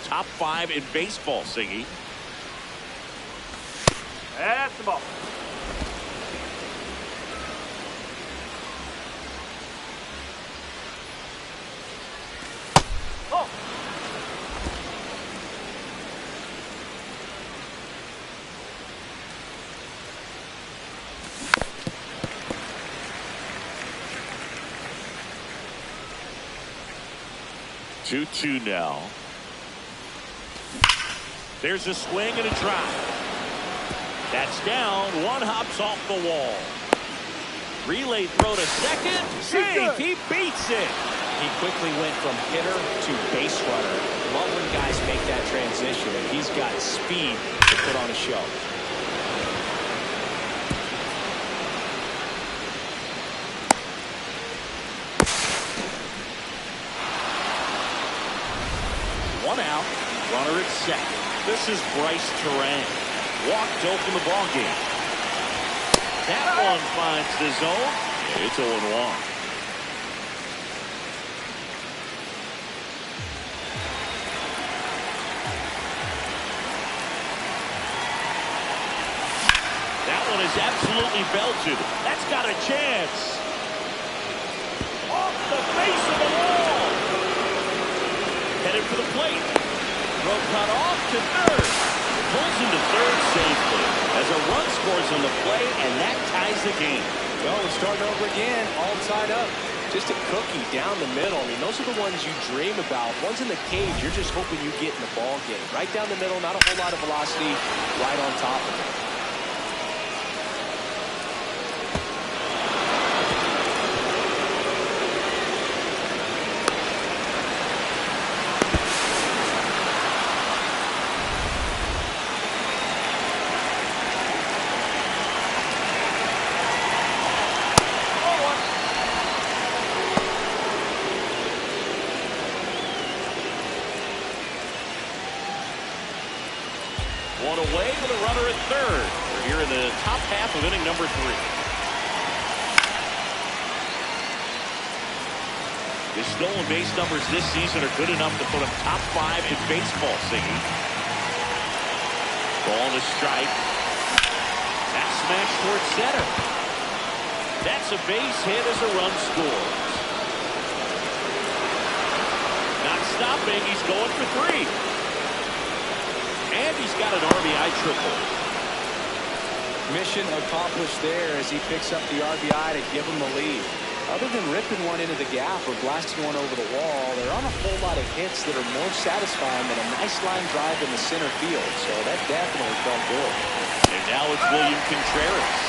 top 5 in baseball, Singy. That's the ball. Oh. Two now. There's a swing and a drive. That's down. One hops off the wall. Relay throw to second. Safe. He beats it. He quickly went from hitter to base runner. Love when guys make that transition, and he's got speed to put on a show. One out. Runner at second. This is Bryce Terang. Walk to open the ball game. That one finds the zone. It's 0-1. That one is absolutely belted. That's got a chance. Off the face of the wall. Headed for the plate. Throw cut off to third. Pulls him to third safely as a run scores on the play, and that ties the game. Well, we're starting over again, all tied up. Just a cookie down the middle. I mean, those are the ones you dream about. Ones in the cage, you're just hoping you get in the ball game. Right down the middle, not a whole lot of velocity, right on top of it. One away with a runner at third. We're here in the top half of inning number 3. His stolen base numbers this season are good enough to put him top 5 in baseball, Singy. Ball to strike. That smash towards center. That's a base hit as a run scores. Not stopping. He's going for 3. And he's got an RBI triple. Mission accomplished there as he picks up the RBI to give him the lead. Other than ripping one into the gap or blasting one over the wall, there aren't a whole lot of hits that are more satisfying than a nice line drive in the center field. So that definitely felt good. And now it's William Contreras.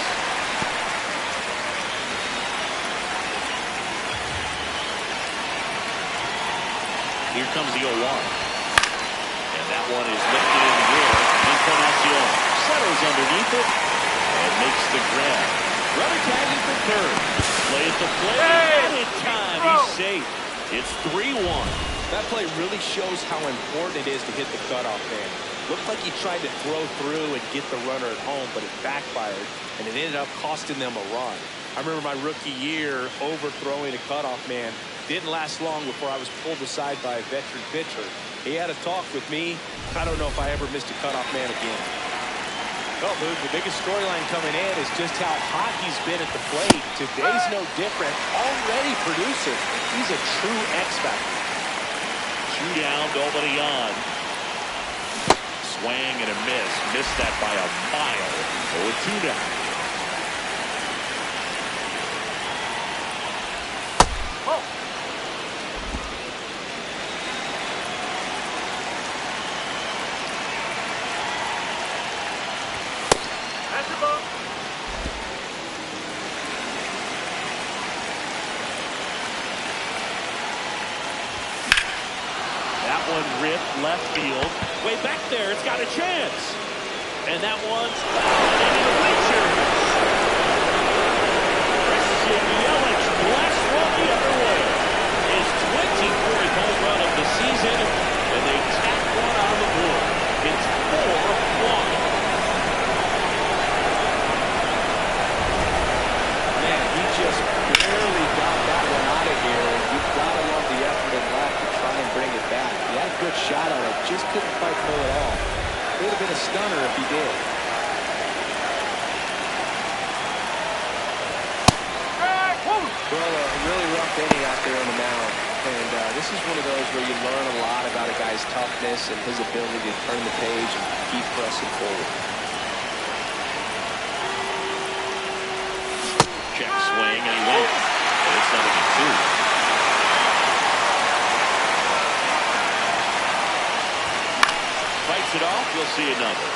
Here comes the 0-1. That one is lifted in the air. Encarnacion settles underneath it and makes the grab. Runner tagging for third. Play at the plate. And in time, he's safe. It's 3-1. That play really shows how important it is to hit the cutoff man. Looked like he tried to throw through and get the runner at home, but it backfired, and it ended up costing them a run. I remember my rookie year overthrowing a cutoff man. Didn't last long before I was pulled aside by a veteran pitcher. He had a talk with me. I don't know if I ever missed a cutoff man again. Well, Boog, the biggest storyline coming in is just how hot he's been at the plate. Today's no different. Already producing. He's a true X factor. 2 down, nobody on. Swing and a miss. Missed that by a mile. 0-2 down. Oh. That one ripped left field. Way back there, it's got a chance. And that one's into the bleachers. Christian Yelich blasts one the other way. His 24th home run of the season, and they tack one on the board. It's 4-1. Man, he just barely got that one out of here. You've got to love the effort and left to try and bring it back. He had a good shot on it, just inning out there on the mound. And this is one of those where you learn a lot about a guy's toughness and his ability to turn the page and keep pressing forward. Check swing, and he won't. And it's going to be 2. Fights it off. We'll see another.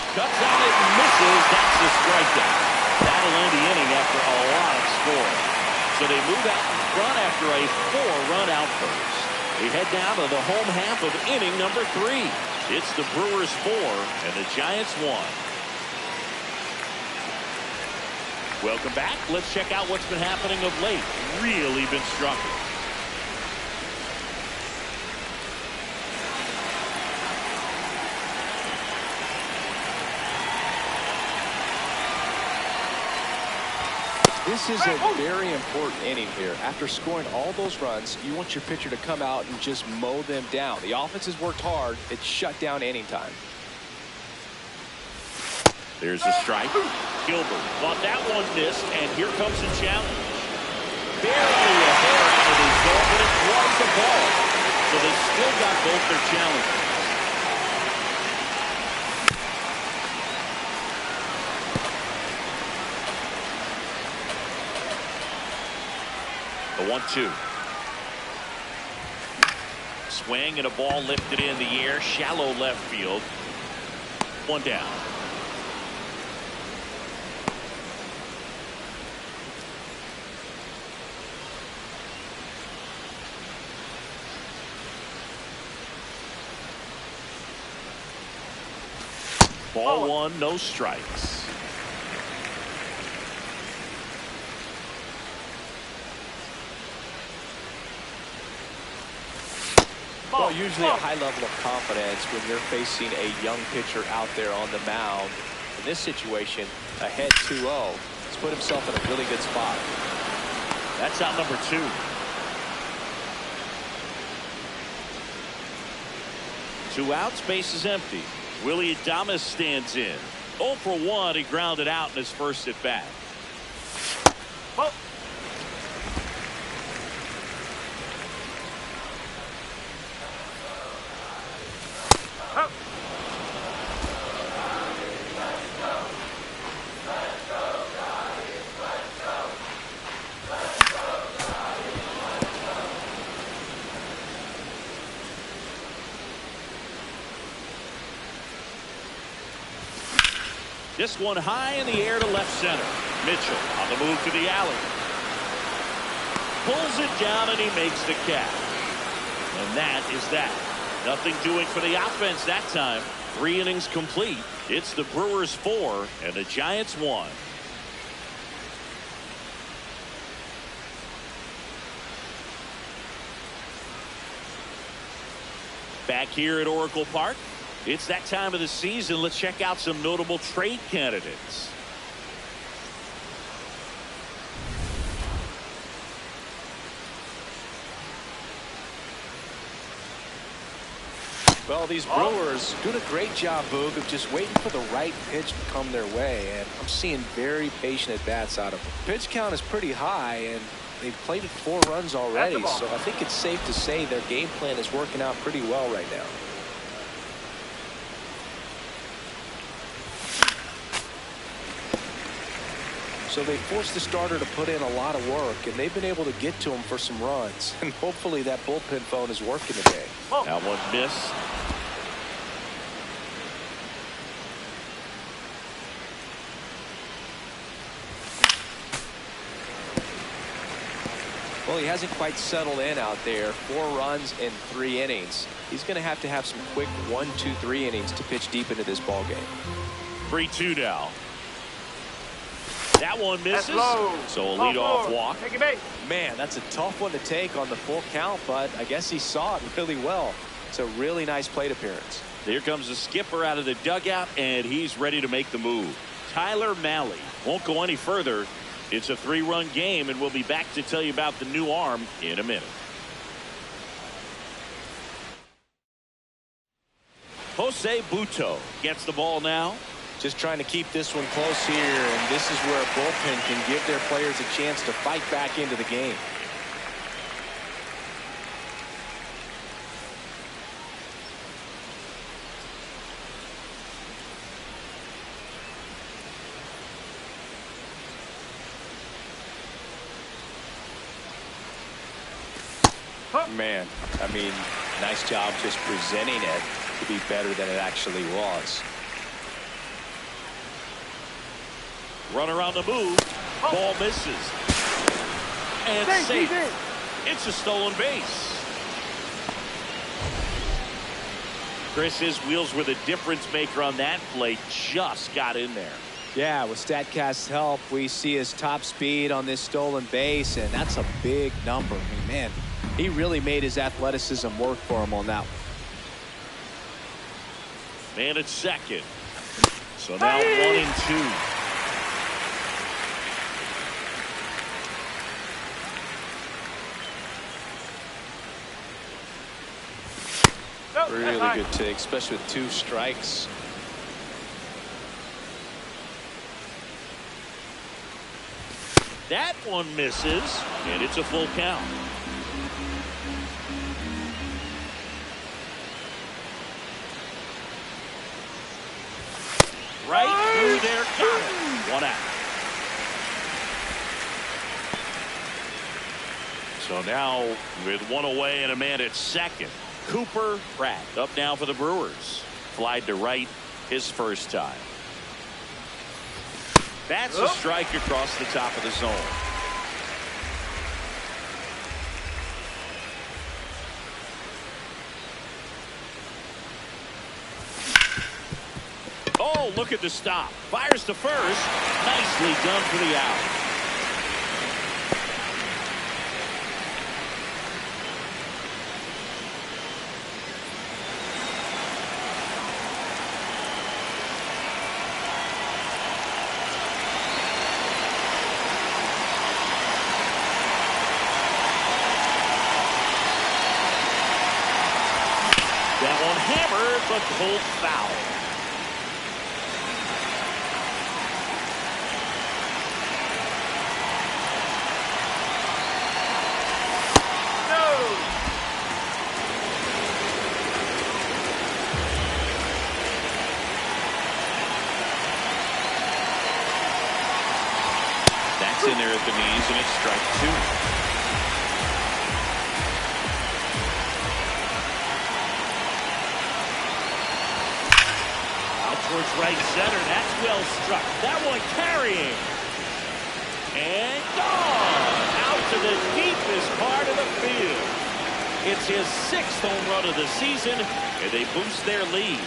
Cuts on it and misses. That's the strikeout. That'll end the inning after a lot of scoring. So they move out in front after a 4-run outburst. We head down to the home half of inning number 3. It's the Brewers 4 and the Giants 1. Welcome back. Let's check out what's been happening of late. Really been struggling. This is a very important inning here. After scoring all those runs, you want your pitcher to come out and just mow them down. The offense has worked hard. It's shut down inning time. There's a strike. Gilbert thought that one missed, and here comes the challenge. Barely a hair out of his goal, but it was a ball. So they still got both their challenges. The 1-2. Swing and a ball lifted in the air, shallow left field. 1 down. Ball 1, no strikes. Well, usually a high level of confidence when you're facing a young pitcher out there on the mound. In this situation, ahead 2-0. He's put himself in a really good spot. That's out number 2. Two outs, base is empty. Willie Adames stands in. 0 for 1. He grounded out in his first at bat. Oh. This one high in the air to left center. Mitchell on the move to the alley. Pulls it down and he makes the catch. And that is that. Nothing doing for the offense that time. 3 innings complete. It's the Brewers 4 and the Giants 1. Back here at Oracle Park. It's that time of the season. Let's check out some notable trade candidates. Well, these Brewers doing a great job, Boog, of just waiting for the right pitch to come their way. And I'm seeing very patient at-bats out of them. Pitch count is pretty high, and they've played it 4 runs already. So I think it's safe to say their game plan is working out pretty well right now. So they forced the starter to put in a lot of work, and they've been able to get to him for some runs. And hopefully that bullpen phone is working today. That one missed. Well, he hasn't quite settled in out there. 4 runs in 3 innings. He's going to have some quick 1, 2, 3 innings to pitch deep into this ball game. 3-2 now. That one misses. So a Low leadoff walk. Take it back. Man, that's a tough one to take on the full count, but I guess he saw it really well. It's a really nice plate appearance. Here comes the skipper out of the dugout, and he's ready to make the move. Tyler Mahle won't go any further. It's a 3-run game, and we'll be back to tell you about the new arm in a minute. Jose Butto gets the ball now. Just trying to keep this one close here, and this is where a bullpen can give their players a chance to fight back into the game. Man, I mean, nice job just presenting it to be better than it actually was. Runner on the move. Ball misses. And safe. It's a stolen base. Chris, his wheels were the difference maker on that play. Just got in there. Yeah, with StatCast's help, we see his top speed on this stolen base, and that's a big number. I mean, man, he really made his athleticism work for him on that one. Man at second. So now 1-2. Really good take, especially with 2 strikes. That one misses, and it's a full count. Right through there, got it. 1 out. So now with 1 away and a man at second, Cooper Pratt up now for the Brewers. Flied to right his first time. That's a strike across the top of the zone. Oh, look at the stop. Fires to first. Nicely done for the out. That one hammered, but pulled foul. That's in there at the knees, and it's strike 2. Towards right center. That's well struck. That one carrying. And gone. Out to the deepest part of the field. It's his 6th home run of the season, and they boost their lead.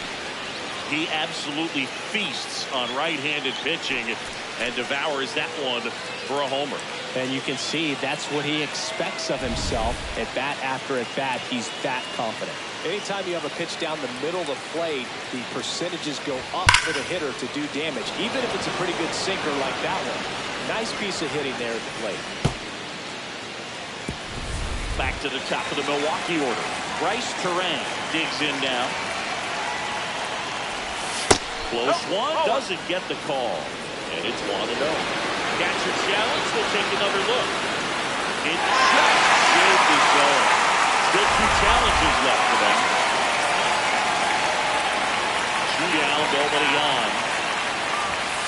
He absolutely feasts on right-handed pitching and devours that one for a homer. And you can see that's what he expects of himself at bat after at bat. He's that confident. Anytime you have a pitch down the middle of the plate, the percentages go up for the hitter to do damage, even if it's a pretty good sinker like that one. Nice piece of hitting there at the plate. Back to the top of the Milwaukee order. Bryce Terang digs in now. Close one, doesn't get the call. And it's 1-0. Catcher challenge, will take another look. It just saved his goal. Still 2 challenges left for them. 2 down, nobody on.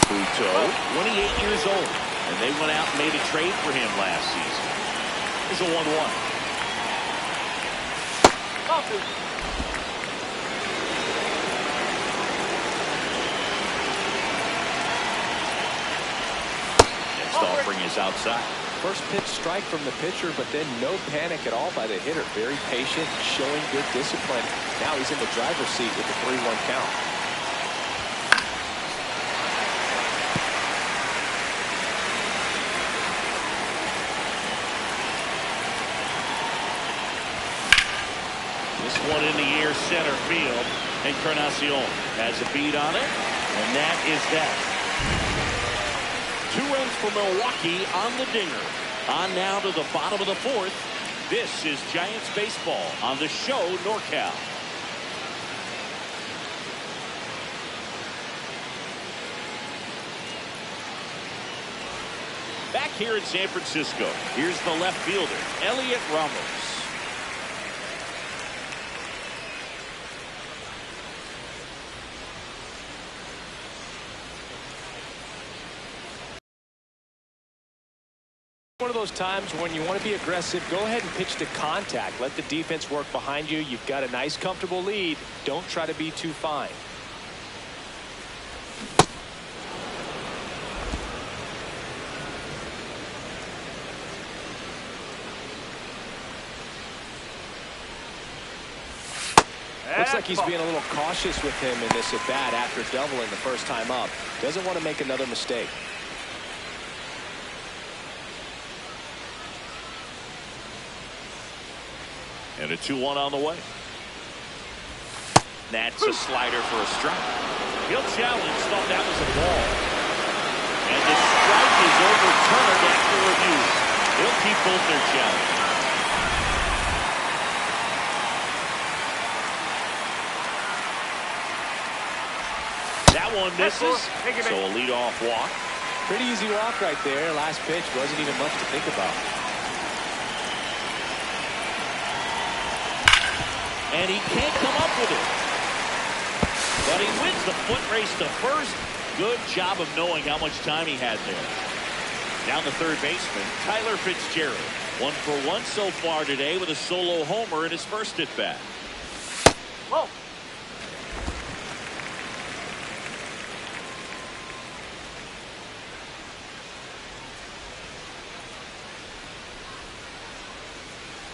Butto, 28 years old, and they went out and made a trade for him last season. It's a 1-1. Next offering is outside. First pitch strike from the pitcher, but then no panic at all by the hitter. Very patient, showing good discipline. Now he's in the driver's seat with the 3-1 count. This one in the air center field, Encarnacion has a beat on it, and that is that. 2 runs for Milwaukee on the dinger. On now to the bottom of the fourth. This is Giants baseball on the show NorCal. Back here in San Francisco, here's the left fielder, Elliot Ramos. One of those times when you want to be aggressive, go ahead and pitch to contact. Let the defense work behind you. You've got a nice, comfortable lead. Don't try to be too fine. Looks like he's being a little cautious with him in this at bat after doubling the first time up. Doesn't want to make another mistake. And a 2-1 on the way. That's a slider for a strike. He'll challenge, thought that was a ball. And the strike is overturned after review. He'll keep both their challenge. That one misses, so a leadoff walk. Pretty easy walk right there. Last pitch wasn't even much to think about. And he can't come up with it. But he wins the foot race to first. Good job of knowing how much time he had there. Down the third baseman, Tyler Fitzgerald. 1 for 1 so far today with a solo homer in his first at bat. Whoa.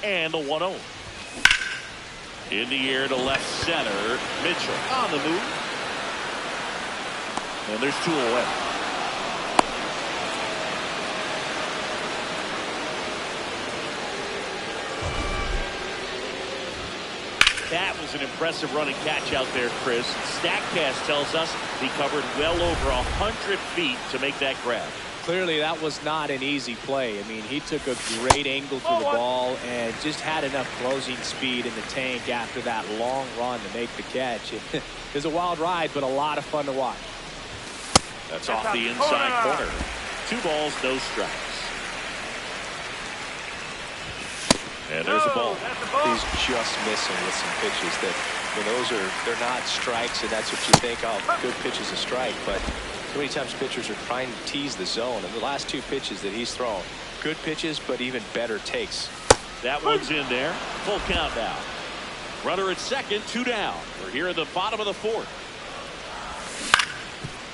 And the 1-0. In the air to left center. Mitchell on the move. And there's 2 away. That was an impressive running catch out there, Chris. StatCast tells us he covered well over 100 feet to make that grab. Clearly, that was not an easy play. I mean, he took a great angle to the ball and just had enough closing speed in the tank after that long run to make the catch. It was a wild ride, but a lot of fun to watch. That's off the inside corner. 2 balls, no strikes. And there's a ball. He's just missing with some pitches that, you know, they're not strikes, and that's what you think, oh, good pitch is a strike, but so many times pitchers are trying to tease the zone, and the last 2 pitches that he's thrown, good pitches, but even better takes. That one's in there. Full count now. Runner at second, 2 down. We're here at the bottom of the fourth.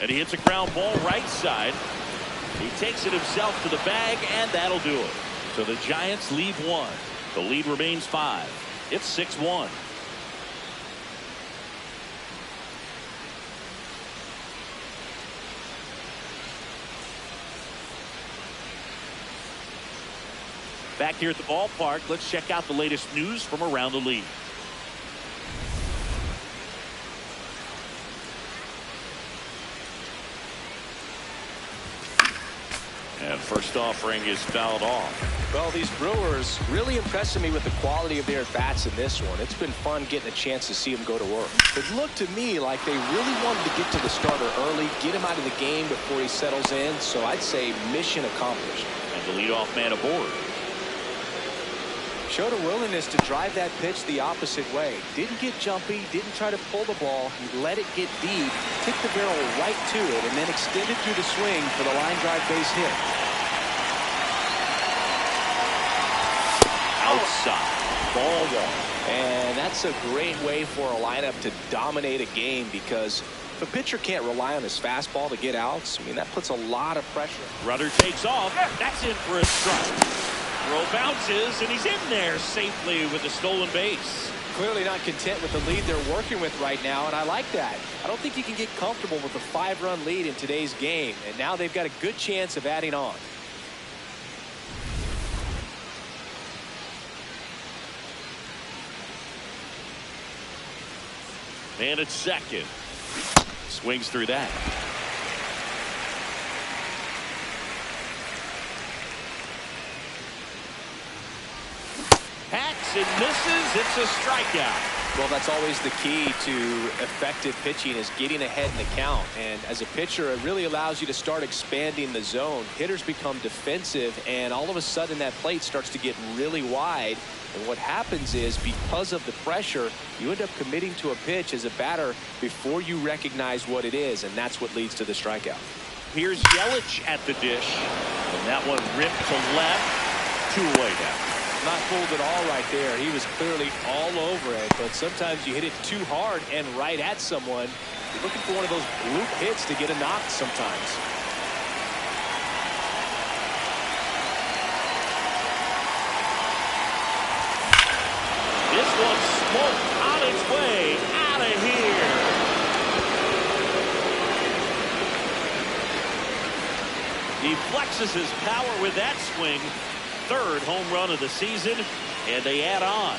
And he hits a ground ball right side. He takes it himself to the bag, and that'll do it. So the Giants lead 1. The lead remains 5. It's 6-1. Back here at the ballpark, let's check out the latest news from around the league. And first offering is fouled off. Well, these Brewers really impressing me with the quality of their at-bats in this one. It's been fun getting a chance to see them go to work. It looked to me like they really wanted to get to the starter early, get him out of the game before he settles in. So I'd say mission accomplished. And the leadoff man aboard. Showed a willingness to drive that pitch the opposite way. Didn't get jumpy, didn't try to pull the ball. He let it get deep, kicked the barrel right to it, and then extended through the swing for the line drive base hit. Outside, ball 1. And that's a great way for a lineup to dominate a game, because if a pitcher can't rely on his fastball to get outs, I mean, that puts a lot of pressure. Runner takes off. That's in for a strike. Throw bounces, and he's in there safely with a stolen base. Clearly not content with the lead they're working with right now, and I like that. I don't think you can get comfortable with a 5-run lead in today's game, and now they've got a good chance of adding on. And at second. Swings through that. Hacks and misses. It's a strikeout. Well, that's always the key to effective pitching, is getting ahead in the count. And as a pitcher, it really allows you to start expanding the zone. Hitters become defensive, and all of a sudden that plate starts to get really wide. And what happens is, because of the pressure, you end up committing to a pitch as a batter before you recognize what it is, and that's what leads to the strikeout. Here's Yelich at the dish. And that one ripped to left. 2 away now. Not fooled at all right there. He was clearly all over it, but sometimes you hit it too hard and right at someone. You're looking for one of those bloop hits to get a knock sometimes. This one's smoked on its way out of here. He flexes his power with that swing. 3rd home run of the season, and they add on.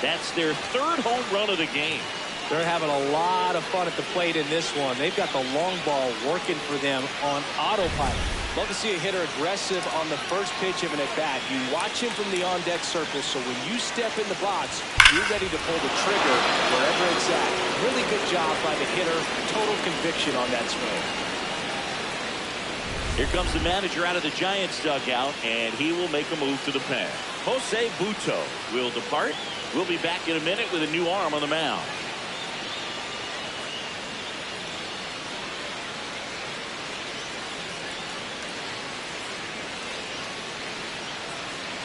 That's their 3rd home run of the game. They're having a lot of fun at the plate in this one. They've got the long ball working for them on autopilot. Love to see a hitter aggressive on the first pitch of an at-bat. You watch him from the on-deck circle, so when you step in the box, you're ready to pull the trigger wherever it's at. Really good job by the hitter. Total conviction on that swing. Here comes the manager out of the Giants dugout, and he will make a move to the pen. Jose Butto will depart. We'll be back in a minute with a new arm on the mound.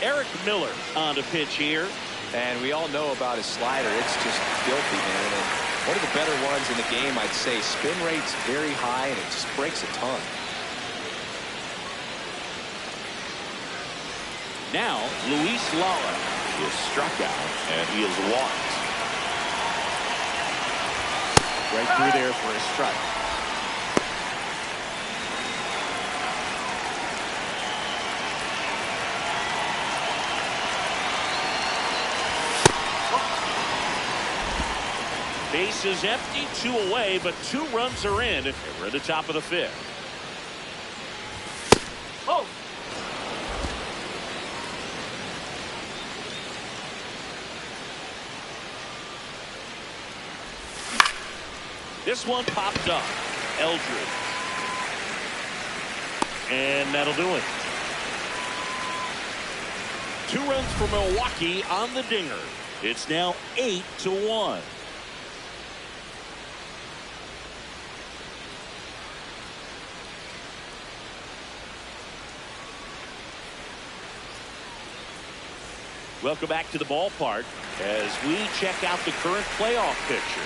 Eric Miller on the pitch here. And we all know about his slider. It's just filthy, man. And one of the better ones in the game, I'd say. Spin rate's very high, and it just breaks a ton. Now, Luis Lara is struck out, and he is walked. Right through there for a strike. Base is empty, 2 away, but 2 runs are in, and we're at the top of the 5th. Oh! This one popped up. Eldridge. And that'll do it. 2 runs for Milwaukee on the dinger. It's now 8-1. Welcome back to the ballpark as we check out the current playoff picture.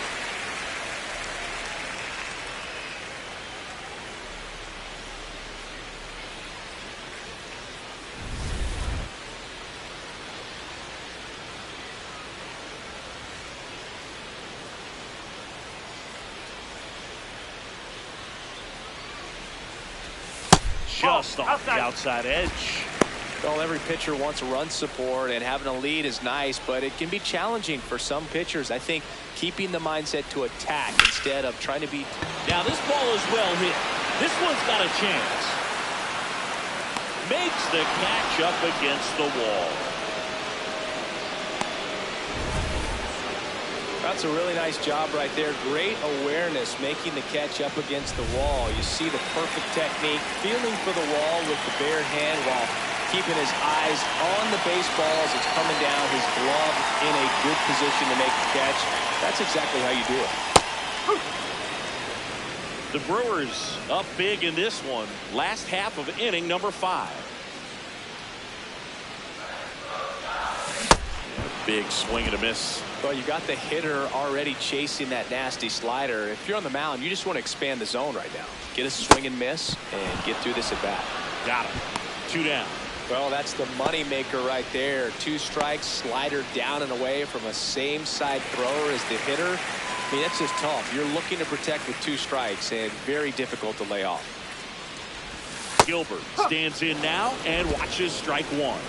Just off the outside edge. Well, every pitcher wants run support, and having a lead is nice, but it can be challenging for some pitchers. I think keeping the mindset to attack instead of trying to beat. Now this ball is well hit. This one's got a chance. Makes the catch up against the wall. That's a really nice job right there. Great awareness making the catch up against the wall. You see the perfect technique, feeling for the wall with the bare hand while keeping his eyes on the baseball as it's coming down, his glove in a good position to make the catch. That's exactly how you do it. The Brewers up big in this one. Last half of inning number 5. Big swing and a miss. Well, you got the hitter already chasing that nasty slider. If you're on the mound, you just want to expand the zone right now. Get a swing and miss and get through this at bat. Got him. 2 down. Well, that's the money maker right there. 2 strikes, slider down and away from a same side thrower as the hitter. I mean, that's just tough. You're looking to protect with 2 strikes and very difficult to lay off. Gilbert stands in now and watches strike 1.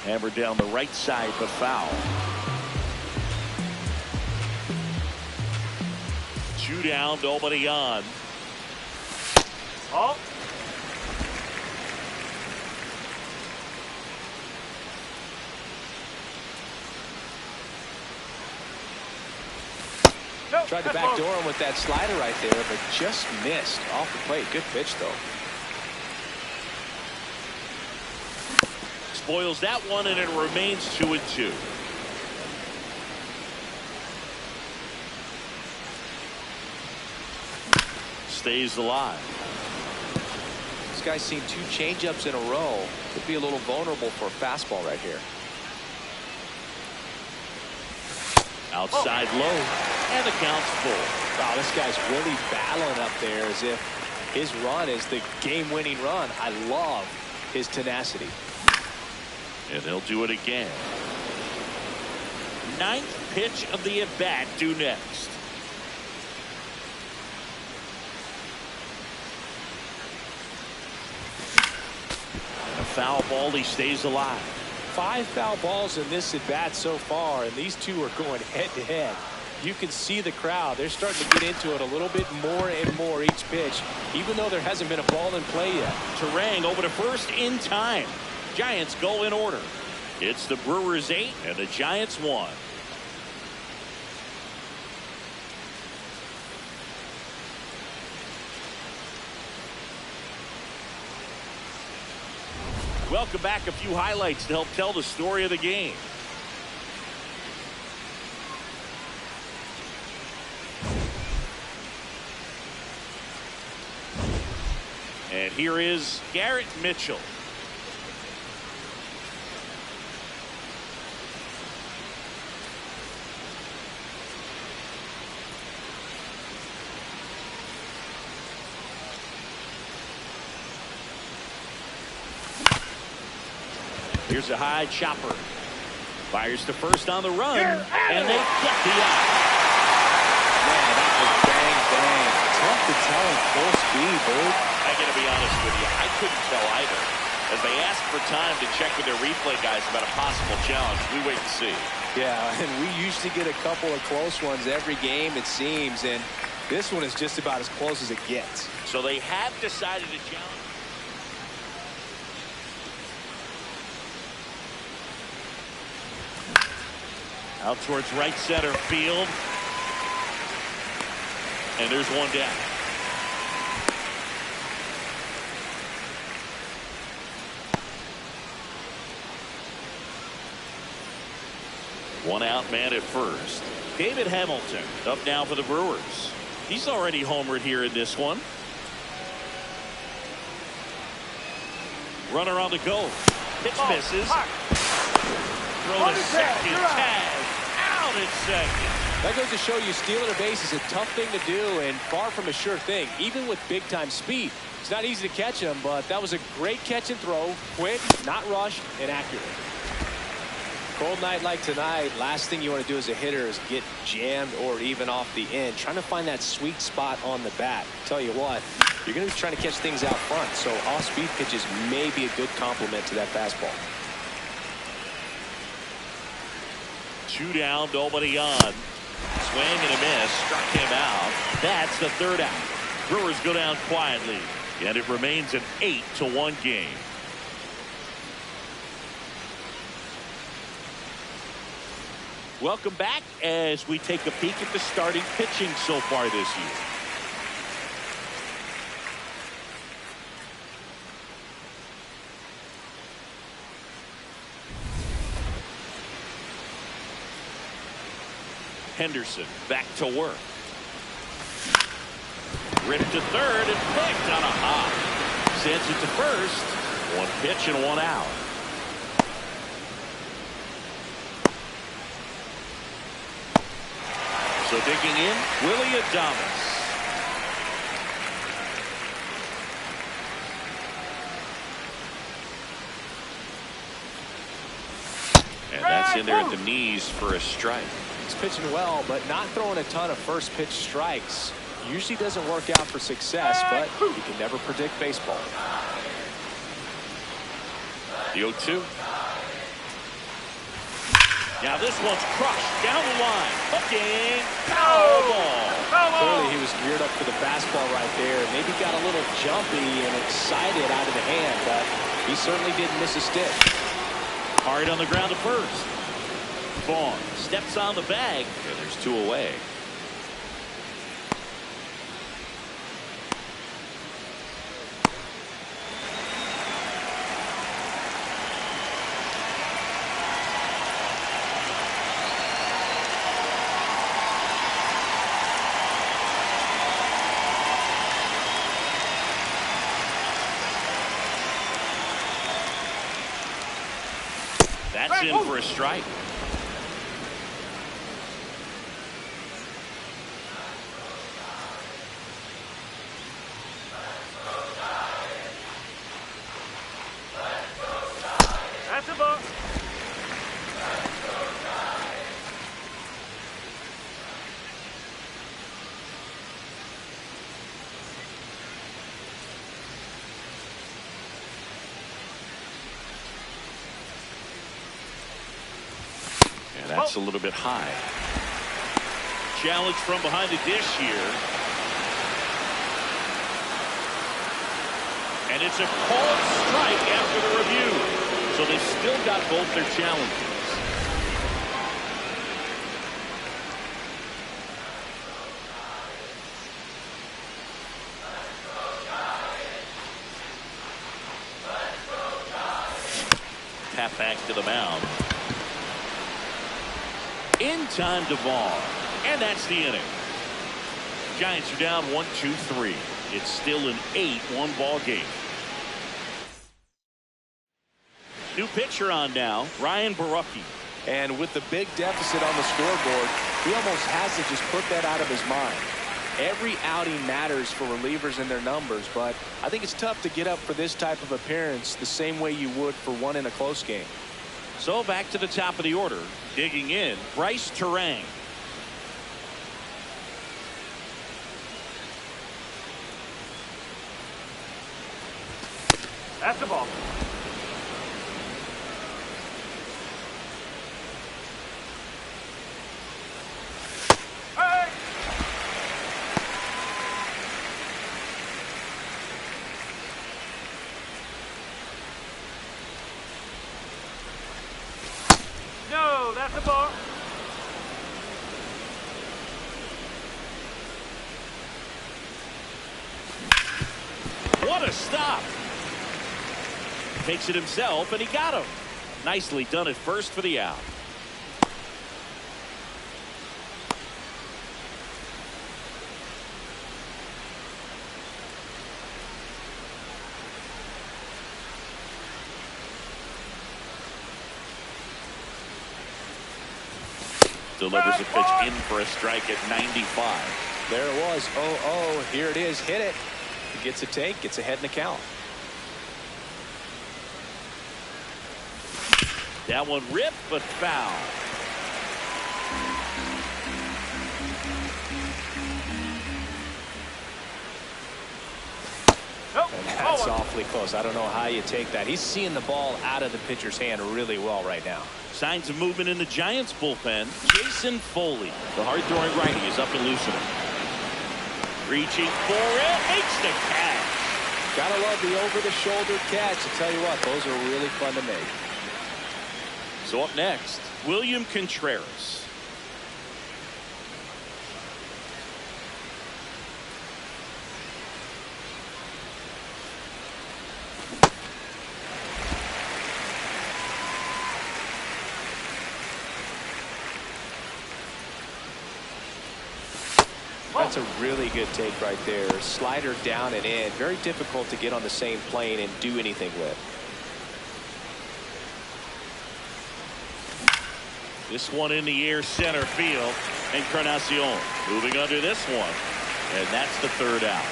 Hammered down the right side, but foul. 2 down, nobody on. Oh. No, Tried to backdoor him with that slider right there, but just missed off the plate. Good pitch, though. Spoils that one, and it remains 2-2. Stays alive. This guy's seen 2 changeups in a row. Could be a little vulnerable for a fastball right here. Outside low, and the count's full. Wow, this guy's really battling up there as if his run is the game-winning run. I love his tenacity. And he'll do it again. 9th pitch of the at-bat due next. A foul ball, he stays alive. 5 foul balls in this at-bat so far, and these two are going head-to-head. You can see the crowd. They're starting to get into it a little bit more and more each pitch, even though there hasn't been a ball in play yet. Terang over to first in time. Giants go in order. It's the Brewers 8 and the Giants 1. Welcome back. A few highlights to help tell the story of the game. And here is Garrett Mitchell. Here's a high chopper. Fires to first on the run. And they get the out. Man, that was bang, bang. Tough to tell in full speed, dude. I gotta be honest with you, I couldn't tell either. As they asked for time to check with their replay guys about a possible challenge, we wait to see. Yeah, and we usually get a couple of close ones every game, it seems, and this one is just about as close as it gets. So they have decided to challenge. Out towards right center field. And there's one down. One out man at first. David Hamilton up now for the Brewers. He's already homered here in this one. Runner on the go. Pitch misses. Throw to second. Tag. Out at second. That goes to show you stealing a base is a tough thing to do and far from a sure thing, even with big-time speed. It's not easy to catch him, but that was a great catch and throw. Quick, not rushed, and accurate. Cold night like tonight, last thing you want to do as a hitter is get jammed or even off the end. Trying to find that sweet spot on the bat. Tell you what, you're going to be trying to catch things out front, so off-speed pitches may be a good complement to that fastball. 2 down, nobody on. Swing and a miss, struck him out. That's the 3rd out. Brewers go down quietly, and it remains an 8-1 game. Welcome back as we take a peek at the starting pitching so far this year. Henderson back to work. Ripped to third and picked on a hop. Sends it to first. 1 pitch and 1 out. So digging in, Willie Adames. And that's in there at the knees for a strike. He's pitching well, but not throwing a ton of first pitch strikes. Usually doesn't work out for success, but you can never predict baseball. The 0-2. Now this one's crushed down the line. Hooking. Foul ball. Clearly he was geared up for the fastball right there. Maybe got a little jumpy and excited out of the hand, but he certainly didn't miss a stick. Hard on the ground to first. Vaughn steps on the bag, and there's 2 away. That's in for a strike. That's a ball. And that's a little bit high. Challenge from behind the dish here. And it's a called strike after the review. So they still got both their challenges. Tap back to the mound. In time to Vaughn. And that's the inning. Giants are down 1-2-3. It's still an 8-1 ball game. New pitcher on now, Ryan Borucki. And with the big deficit on the scoreboard, he almost has to just put that out of his mind. Every outing matters for relievers and their numbers, but I think it's tough to get up for this type of appearance the same way you would for one in a close game. So back to the top of the order. Digging in, Bryce Terang. That's the ball. Hey! No, that's the ball. What a stop. Takes it himself, and he got him. Nicely done at first for the out. Delivers a pitch in for a strike at 95. There it was. 0-0. Here it is. Hit it. He gets a take. Gets ahead in the count. That one ripped, but foul. Nope. And that's awfully close. I don't know how you take that. He's seeing the ball out of the pitcher's hand really well right now. Signs of movement in the Giants bullpen. Jason Foley, the hard-throwing righty, is up and loosening. Reaching for it, makes the catch. Gotta love the over-the-shoulder catch. I tell you what, those are really fun to make. So up next, William Contreras. That's a really good take right there. Slider down and in. Very difficult to get on the same plane and do anything with. This one in the air center field. Encarnacion moving under this one. And that's the third out.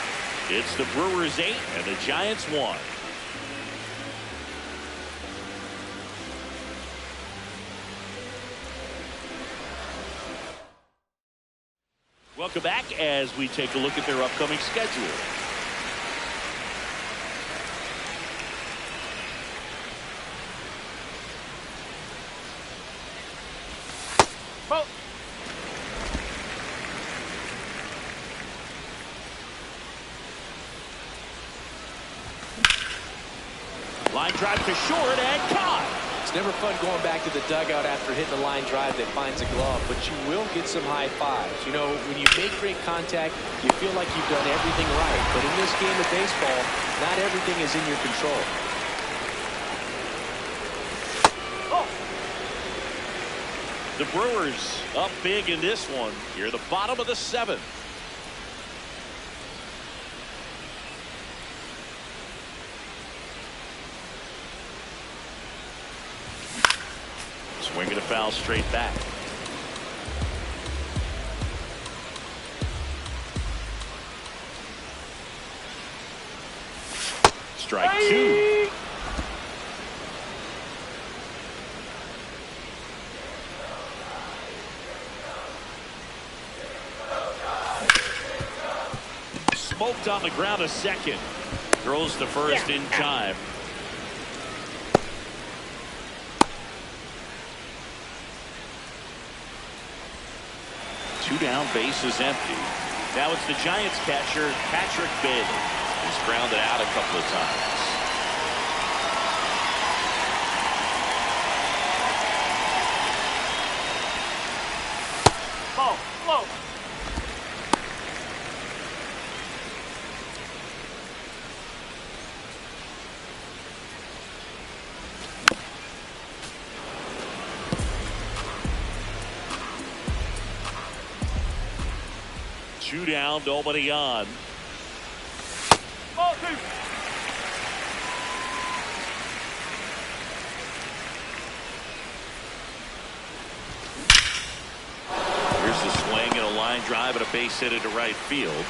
It's the Brewers 8 and the Giants 1. Welcome back as we take a look at their upcoming schedule. Ball. Line drive to short and caught. It's never fun going back to the dugout after hitting a line drive that finds a glove, but you will get some high fives. You know, when you make great contact, you feel like you've done everything right. But in this game of baseball, not everything is in your control. The Brewers up big in this one. Here, the bottom of the 7th. Swinging a foul straight back. Strike 2. Smoked on the ground a second. Throws to first in time. Two down, bases empty. Now it's the Giants catcher, Patrick Bailey. He's grounded out a couple of times. Ball. Low. Two down, nobody on. Ball 2. Here's the swing and a line drive and a base hit into right field.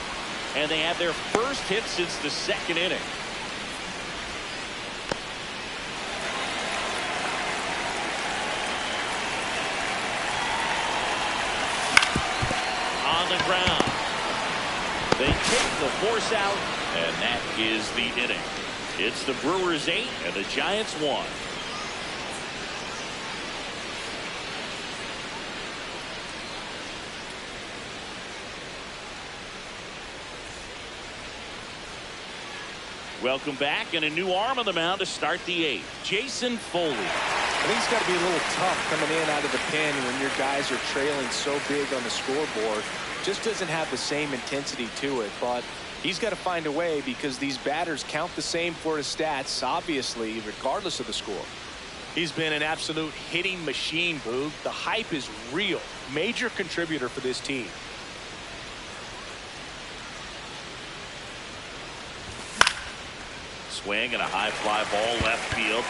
And they have their first hit since the 2nd inning. On the ground. They take the force out, and that is the inning. It's the Brewers 8 and the Giants 1. Welcome back, and a new arm on the mound to start the 8th. Jason Foley. I think it's got to be a little tough coming in out of the pen when your guys are trailing so big on the scoreboard. Just doesn't have the same intensity to it, but he's got to find a way because these batters count the same for his stats, obviously, regardless of the score. He's been an absolute hitting machine, Boog. The hype is real. Major contributor for this team. Swing and a high fly ball left field.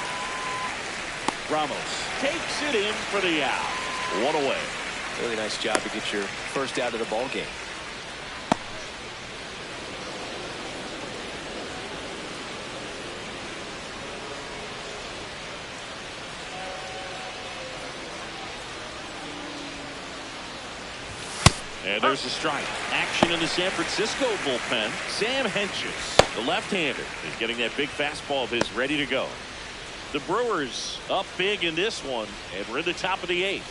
Ramos takes it in for the out. One away. Really nice job to get your first out of the ball game. And there's a strike. Action in the San Francisco bullpen. Sam Hentges, the left-hander, is getting that big fastball of his ready to go. The Brewers up big in this one, and we're in the top of the 8th.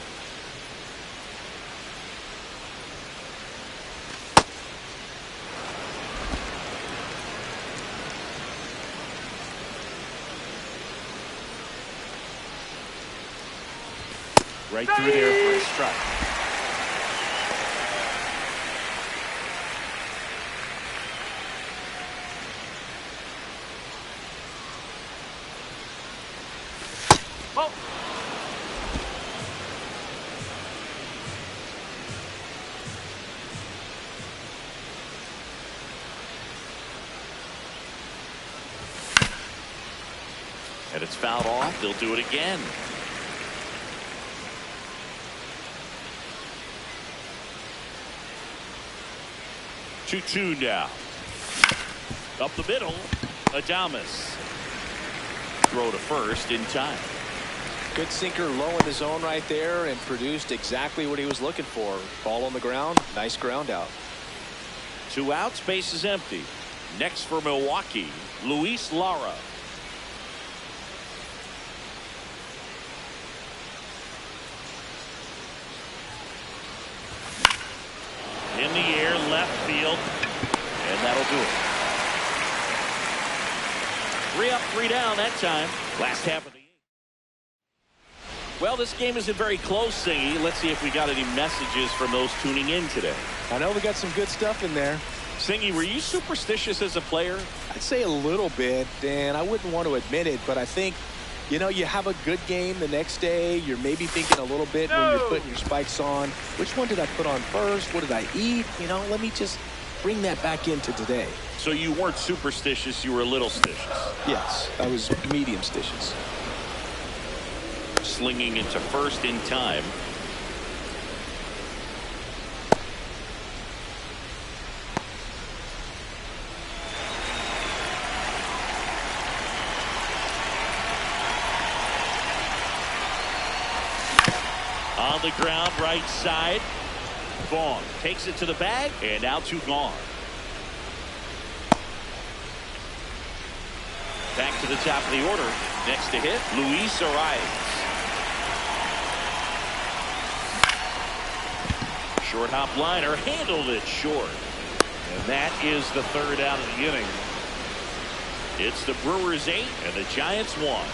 Right through there for a strike. Ball. And it's fouled off. They'll do it again. Two now. Up the middle. Adames. Throw to first in time. Good sinker low in the zone right there and produced exactly what he was looking for. Ball on the ground. Nice ground out. 2 outs, base is empty. Next for Milwaukee, Luis Lara. left field. And that'll do it. 3 up, 3 down that time. Last half of the 8th. Well, this game isn't very close, Singy. Let's see if we got any messages from those tuning in today. I know we got some good stuff in there. Singy, were you superstitious as a player? I'd say a little bit, and I wouldn't want to admit it, but I think, you know, you have a good game the next day. You're maybe thinking a little bit when you're putting your spikes on. Which one did I put on first? What did I eat? You know, let me just bring that back into today. So you weren't superstitious, you were a little stitious. Yes, I was medium stitious. Slinging into first in time. On the ground, right side. Vaughn takes it to the bag, and now 2 gone. Back to the top of the order. Next to hit, Luis Arias. Short hop liner, handled it short. And that is the 3rd out of the inning. It's the Brewers 8 and the Giants 1.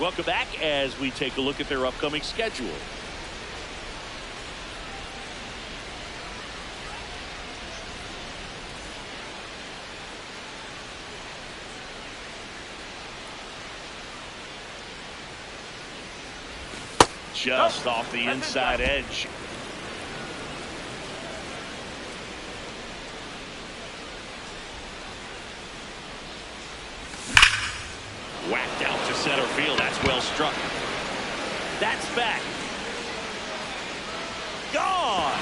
Welcome back as we take a look at their upcoming schedule. Just off the inside edge. Whacked out to center field. That's well struck. That's back. Gone.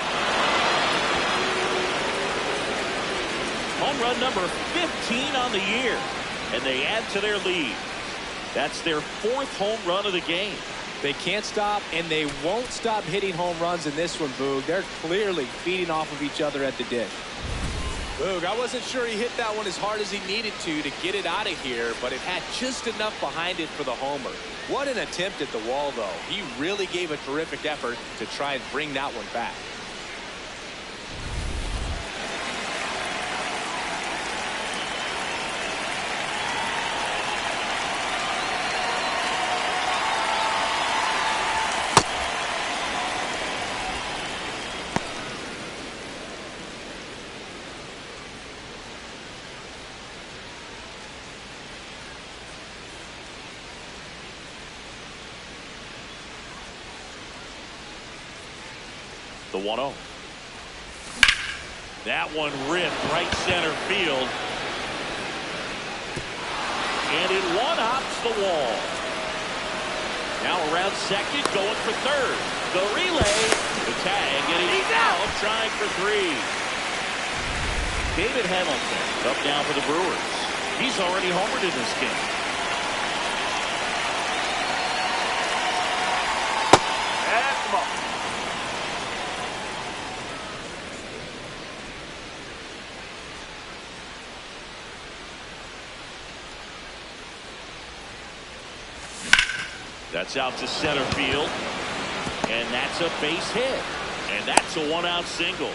Home run number 15 on the year. And they add to their lead. That's their 4th home run of the game. They can't stop, and they won't stop hitting home runs in this one, Boog. They're clearly feeding off of each other at the dish. Boog, I wasn't sure he hit that one as hard as he needed to get it out of here, but it had just enough behind it for the homer. What an attempt at the wall, though. He really gave a terrific effort to try and bring that one back. The 1-0. That one ripped right center field. And it one-hops the wall. Now around second, going for third. The relay, the tag, and he's out trying for 3. David Hamilton up now for the Brewers. He's already homered in this game. That's the ball. That's out to center field. And that's a base hit. And that's a 1-out single.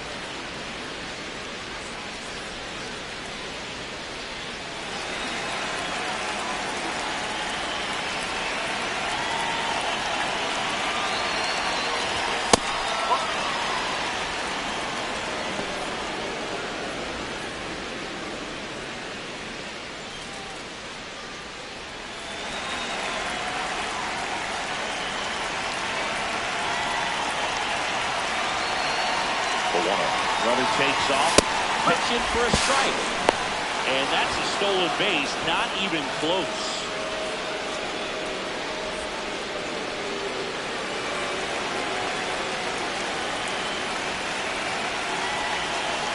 Runner takes off, pitching for a strike. And that's a stolen base, not even close.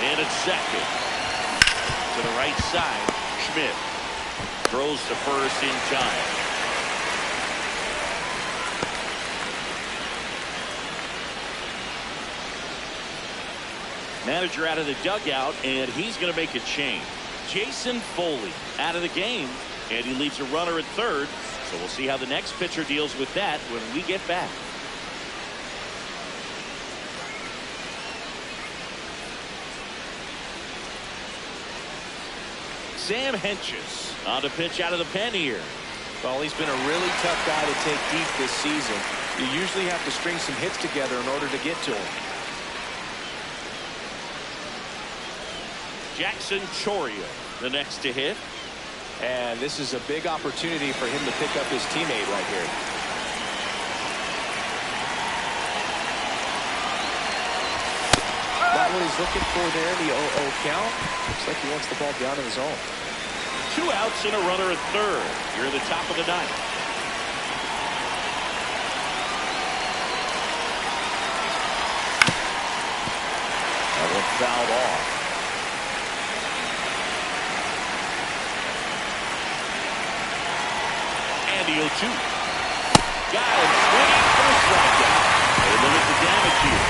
And at second, to the right side, Schmidt throws to first in time. Manager out of the dugout, and he's going to make a change. Jason Foley out of the game, and he leaves a runner at third. So we'll see how the next pitcher deals with that when we get back. Sam Hentges on to pitch out of the pen here. Well, he's been a really tough guy to take deep this season. You usually have to string some hits together in order to get to him. Jackson Chourio, the next to hit. And this is a big opportunity for him to pick up his teammate right here. Not what he's looking for there, the 0-0 count. Looks like he wants the ball down in the zone. 2 outs and a runner at third. Here in the top of the ninth. That one fouled off. And the 0-2. Got him swinging for a strikeout. They limit the damage here.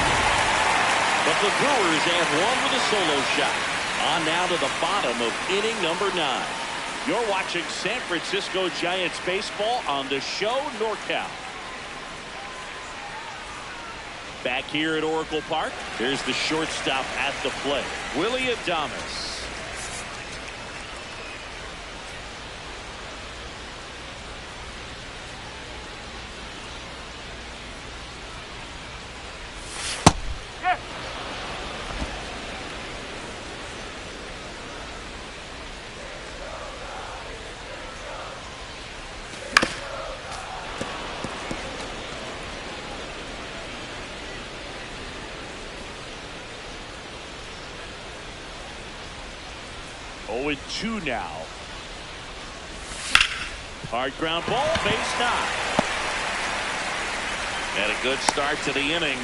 But the Brewers have one with a solo shot. On now to the bottom of inning number 9. You're watching San Francisco Giants baseball on the show NorCal. Back here at Oracle Park, here's the shortstop at the plate, Willie Adames. Oh, 2 now. Hard ground ball, base knock. And a good start to the inning.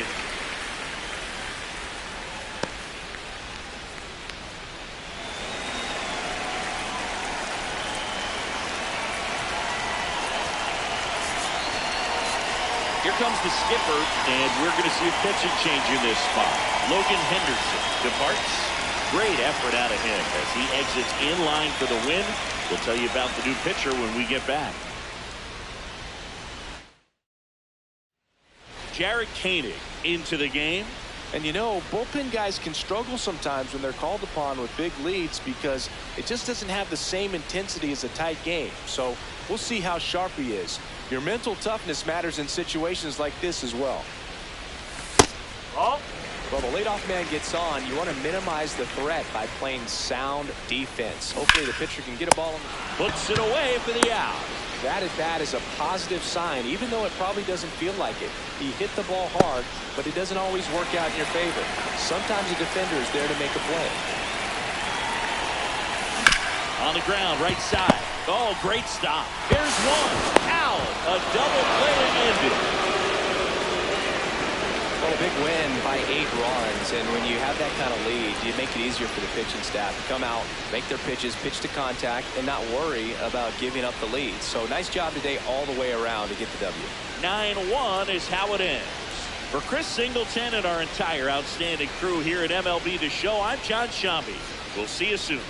Here comes the skipper, and we're going to see a pitching change in this spot. Logan Henderson departs. Great effort out of him as he exits in line for the win. We'll tell you about the new pitcher when we get back. Jarred Koenig into the game. And you know, bullpen guys can struggle sometimes when they're called upon with big leads because it just doesn't have the same intensity as a tight game. So we'll see how sharp he is. Your mental toughness matters in situations like this as well. Ball. Well, the leadoff man gets on. You want to minimize the threat by playing sound defense. Hopefully the pitcher can get a ball. Puts it away for the out. That at bat is a positive sign, even though it probably doesn't feel like it. He hit the ball hard, but it doesn't always work out in your favor. Sometimes a defender is there to make a play. On the ground, right side. Oh, great stop. Here's one. Out. A double play to end it. Well, a big win by 8 runs, and when you have that kind of lead, you make it easier for the pitching staff to come out, make their pitches, pitch to contact, and not worry about giving up the lead. So nice job today all the way around to get the W. 9-1 is how it ends. For Chris Singleton and our entire outstanding crew here at MLB The Show, I'm John Shambi. We'll see you soon.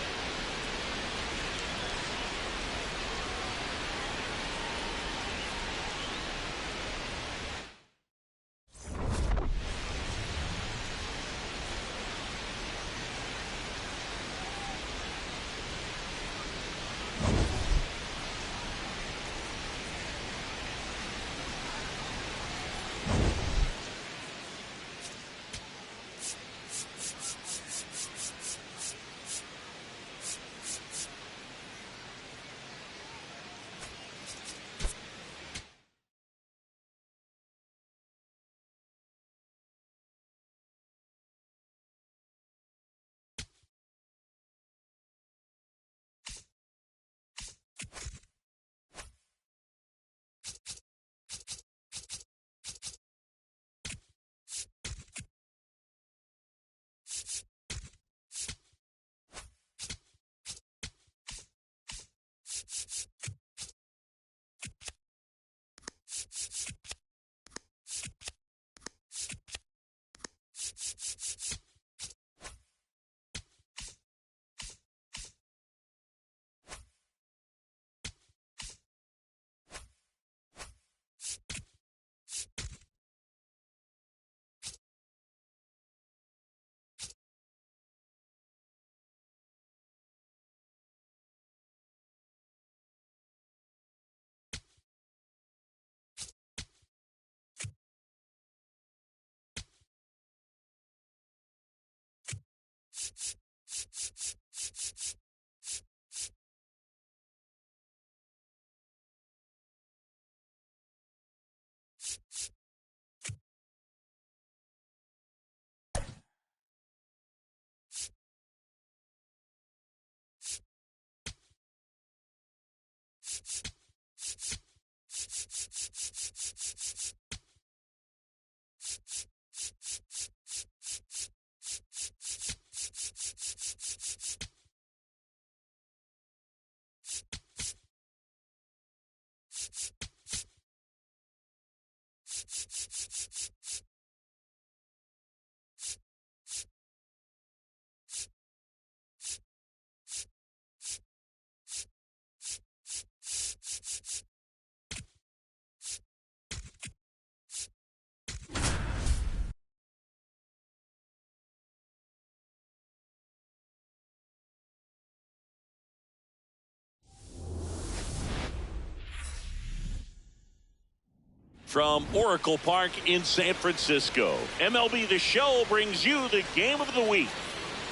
From Oracle Park in San Francisco, MLB The Show brings you the game of the week.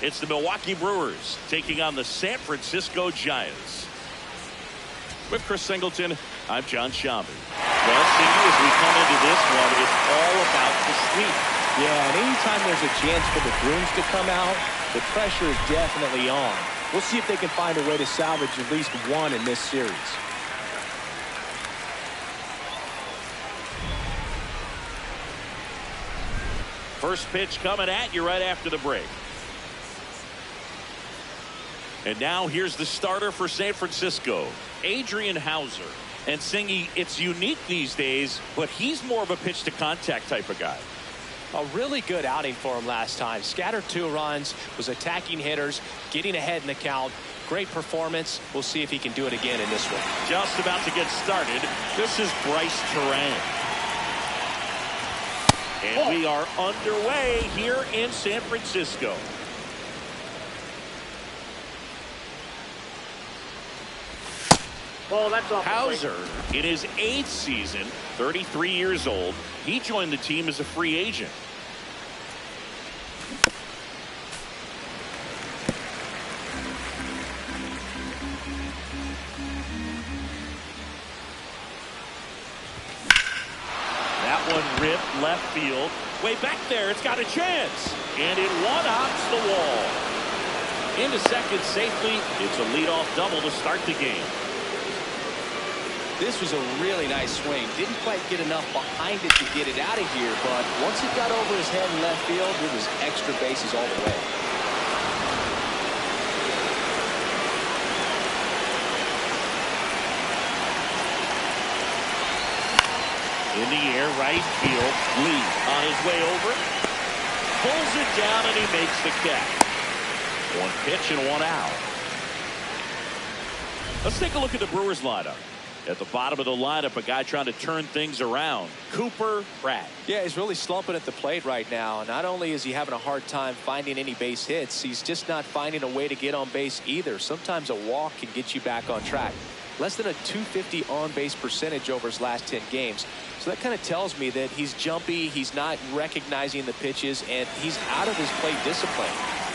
It's the Milwaukee Brewers taking on the San Francisco Giants. With Chris Singleton, I'm John Shambi. Well, Cindy, as we come into this one, it's all about the sweep. Yeah, and anytime there's a chance for the Bruins to come out, the pressure is definitely on. We'll see if they can find a way to salvage at least one in this series. First pitch coming at you right after the break. And now here's the starter for San Francisco, Adrian Hauser. And Singy, it's unique these days, but he's more of a pitch to contact type of guy. A really good outing for him last time. Scattered 2 runs, was attacking hitters, getting ahead in the count. Great performance. We'll see if he can do it again in this one. Just about to get started. This is Bryce Terang. And we are underway here in San Francisco. Ball, that's off. Hauser, in his 8th season, 33 years old, he joined the team as a free agent. Ripped left field. Way back there. It's got a chance. And it one-hops the wall. Into second safely. It's a leadoff double to start the game. This was a really nice swing. Didn't quite get enough behind it to get it out of here, but once it got over his head in left field, it was extra bases all the way. In the air, right field. Lee on his way over. Pulls it down and he makes the catch. 1 pitch and 1 out. Let's take a look at the Brewers lineup. At the bottom of the lineup, a guy trying to turn things around. Cooper Pratt. Yeah, he's really slumping at the plate right now. Not only is he having a hard time finding any base hits, he's just not finding a way to get on base either. Sometimes a walk can get you back on track. Less than a .250 on-base percentage over his last 10 games. So that kind of tells me that he's jumpy, he's not recognizing the pitches, and he's out of his plate discipline.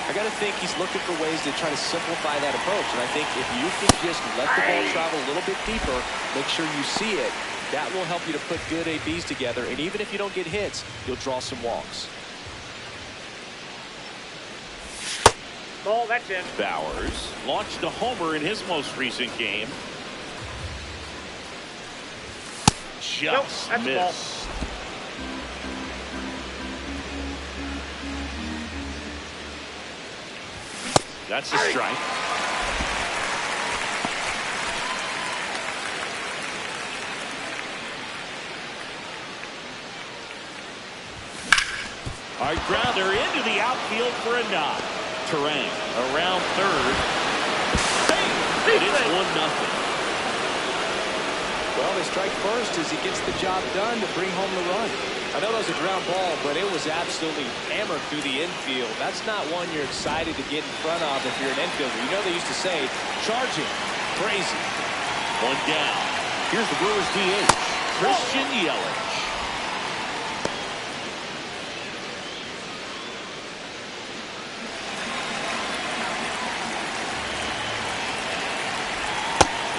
I got to think he's looking for ways to try to simplify that approach. And I think if you can just let the ball travel a little bit deeper, make sure you see it, that will help you to put good ABs together. And even if you don't get hits, you'll draw some walks. Ball, that's in. Bowers launched a homer in his most recent game. Just Nope, missed. That's a strike. All right, grounder into the outfield for a knock. Terang around third. It is 1-0. Well, they strike first as he gets the job done to bring home the run. I know that was a ground ball, but it was absolutely hammered through the infield. That's not one you're excited to get in front of if you're an infielder. You know they used to say, charging, crazy. 1 down. Here's the Brewers DH, Christian Yelich.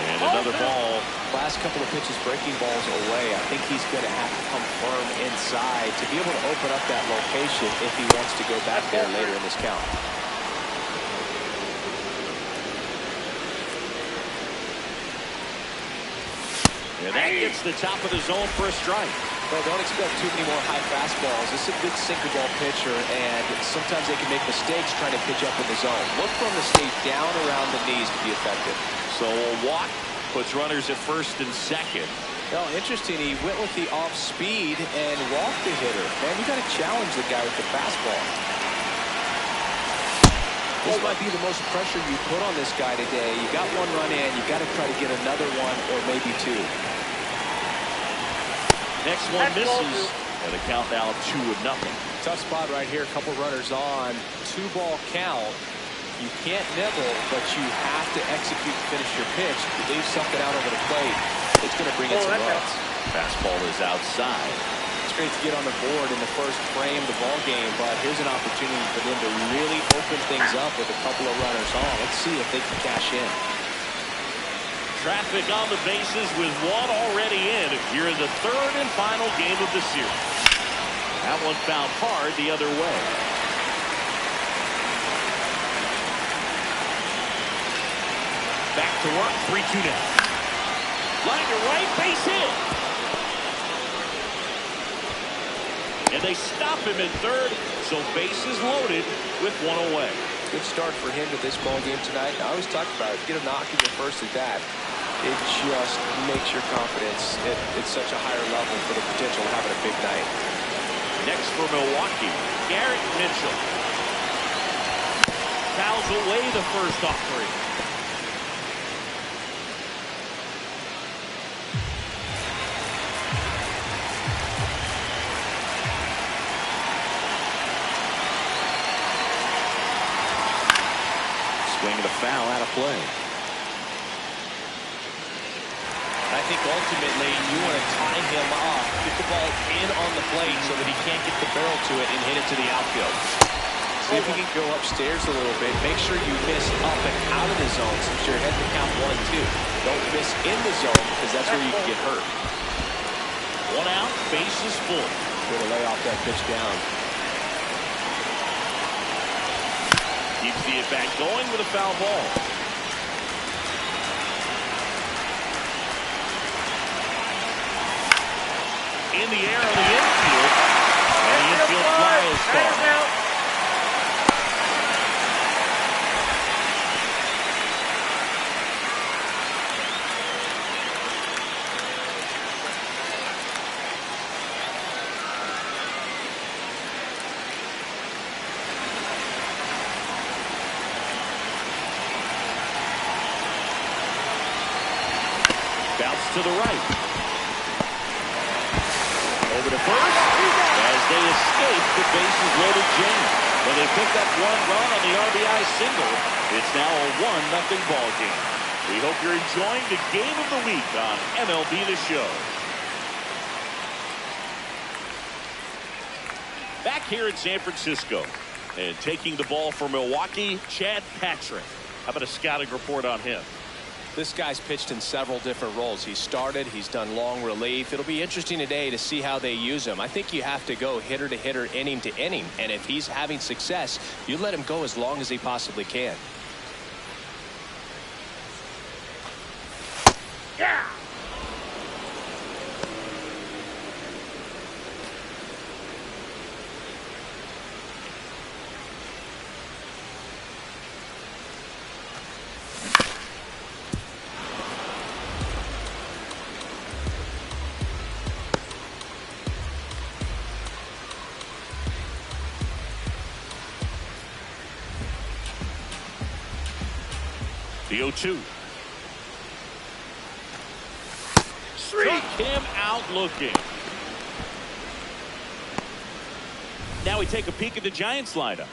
And another ball. Last couple of pitches breaking balls away. I think he's going to have to come firm inside to be able to open up that location if he wants to go back there later in this count. And that gets the top of the zone for a strike. Well, don't expect too many more high fastballs. This is a good sinker ball pitcher, and sometimes they can make mistakes trying to pitch up in the zone. Look for him to stay down around the knees to be effective. So a walk puts runners at first and second. Well, interesting. He went with the off speed and walked the hitter. Man, you got to challenge the guy with the fastball. This might be the most pressure you put on this guy today. You got one run in. You got to try to get another one or maybe two. Next one misses, and the count now 2-0. Tough spot right here. A couple runners on. 2-ball count. You can't nibble, but you have to execute and finish your pitch. If you leave something out over the plate, it's going to bring in some runs. Fastball is outside. It's great to get on the board in the first frame of the ball game, but here's an opportunity for them to really open things up with a couple of runners on. Let's see if they can cash in. Traffic on the bases with one already in here in the third and final game of the series. That one fouled hard the other way. Back to work, 3-2 now. Line to right, base hit. And they stop him in third, so bases loaded with one away. Good start for him to this ball game tonight. I always talk about it. Get a knock in your first at that. It just makes your confidence at such a higher level for the potential of having a big night. Next for Milwaukee, Garrett Mitchell. Fouls away the first offering. Swing and a foul out of play. I think ultimately you want to tie him up, get the ball in on the plate so that he can't get the barrel to it and hit it to the outfield. See if he can go upstairs a little bit. Make sure you miss up and out of the zone since you're heading to count 1-2. Don't miss in the zone because that's where you can get hurt. One out, base is full. Way to lay off that pitch down. Keeps the at-bat going with a foul ball. In the air on the infield. And the infield fly is far. Bounce to the right. Over to first, as they escape the bases loaded James. When they pick up one run on the RBI single, it's now a 1-0 ball game. We hope you're enjoying the game of the week on MLB The Show. Back here in San Francisco, and taking the ball for Milwaukee, Chad Patrick. How about a scouting report on him? This guy's pitched in several different roles. He's started, he's done long relief. It'll be interesting today to see how they use him. I think you have to go hitter to hitter, inning to inning. And if he's having success, you let him go as long as he possibly can. Yeah. The 0-2. Struck him out looking. Now we take a peek at the Giants lineup.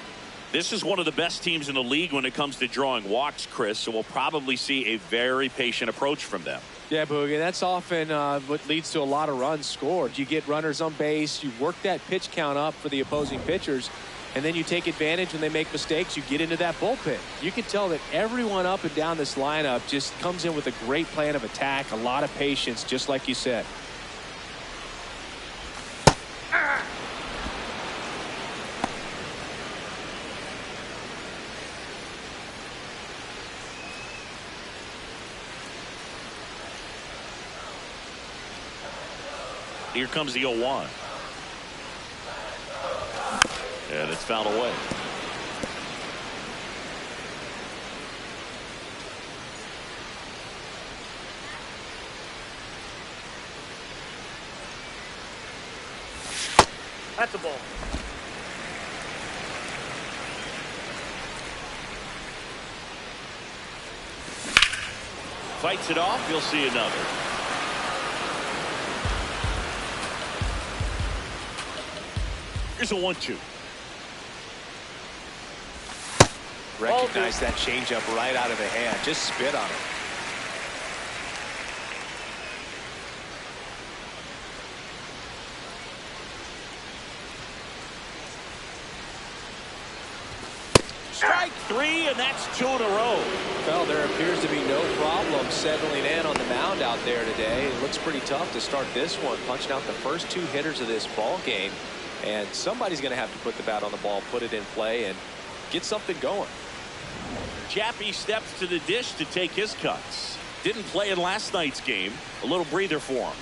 This is one of the best teams in the league when it comes to drawing walks, Chris, so we'll probably see a very patient approach from them. Yeah, Boogie, that's often what leads to a lot of runs scored. You get runners on base, you work that pitch count up for the opposing pitchers, and then you take advantage when they make mistakes. You get into that bullpen. You can tell that everyone up and down this lineup just comes in with a great plan of attack, a lot of patience, just like you said. Here comes the 0-1. And it's fouled away. That's a ball. Fights it off. You'll see another. Here's a 1-2. Recognize that changeup right out of the hand. Just spit on it. Strike 3, and that's 2 in a row. Well, there appears to be no problem settling in on the mound out there today. It looks pretty tough to start this one, punching out the first 2 hitters of this ball game. And somebody's going to have to put the bat on the ball, put it in play, and get something going. Chappie steps to the dish to take his cuts. Didn't play in last night's game. A little breather for him.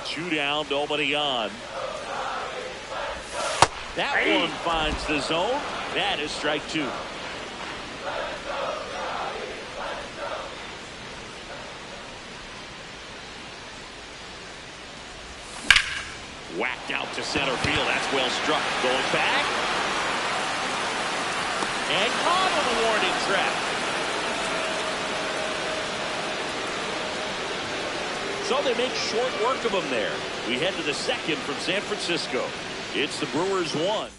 Two down, nobody on. That one finds the zone. That is strike 2. Whacked out to center field. That's well struck. Going back. And caught on the warning track. So they make short work of him there. We head to the second from San Francisco. It's the Brewers 1.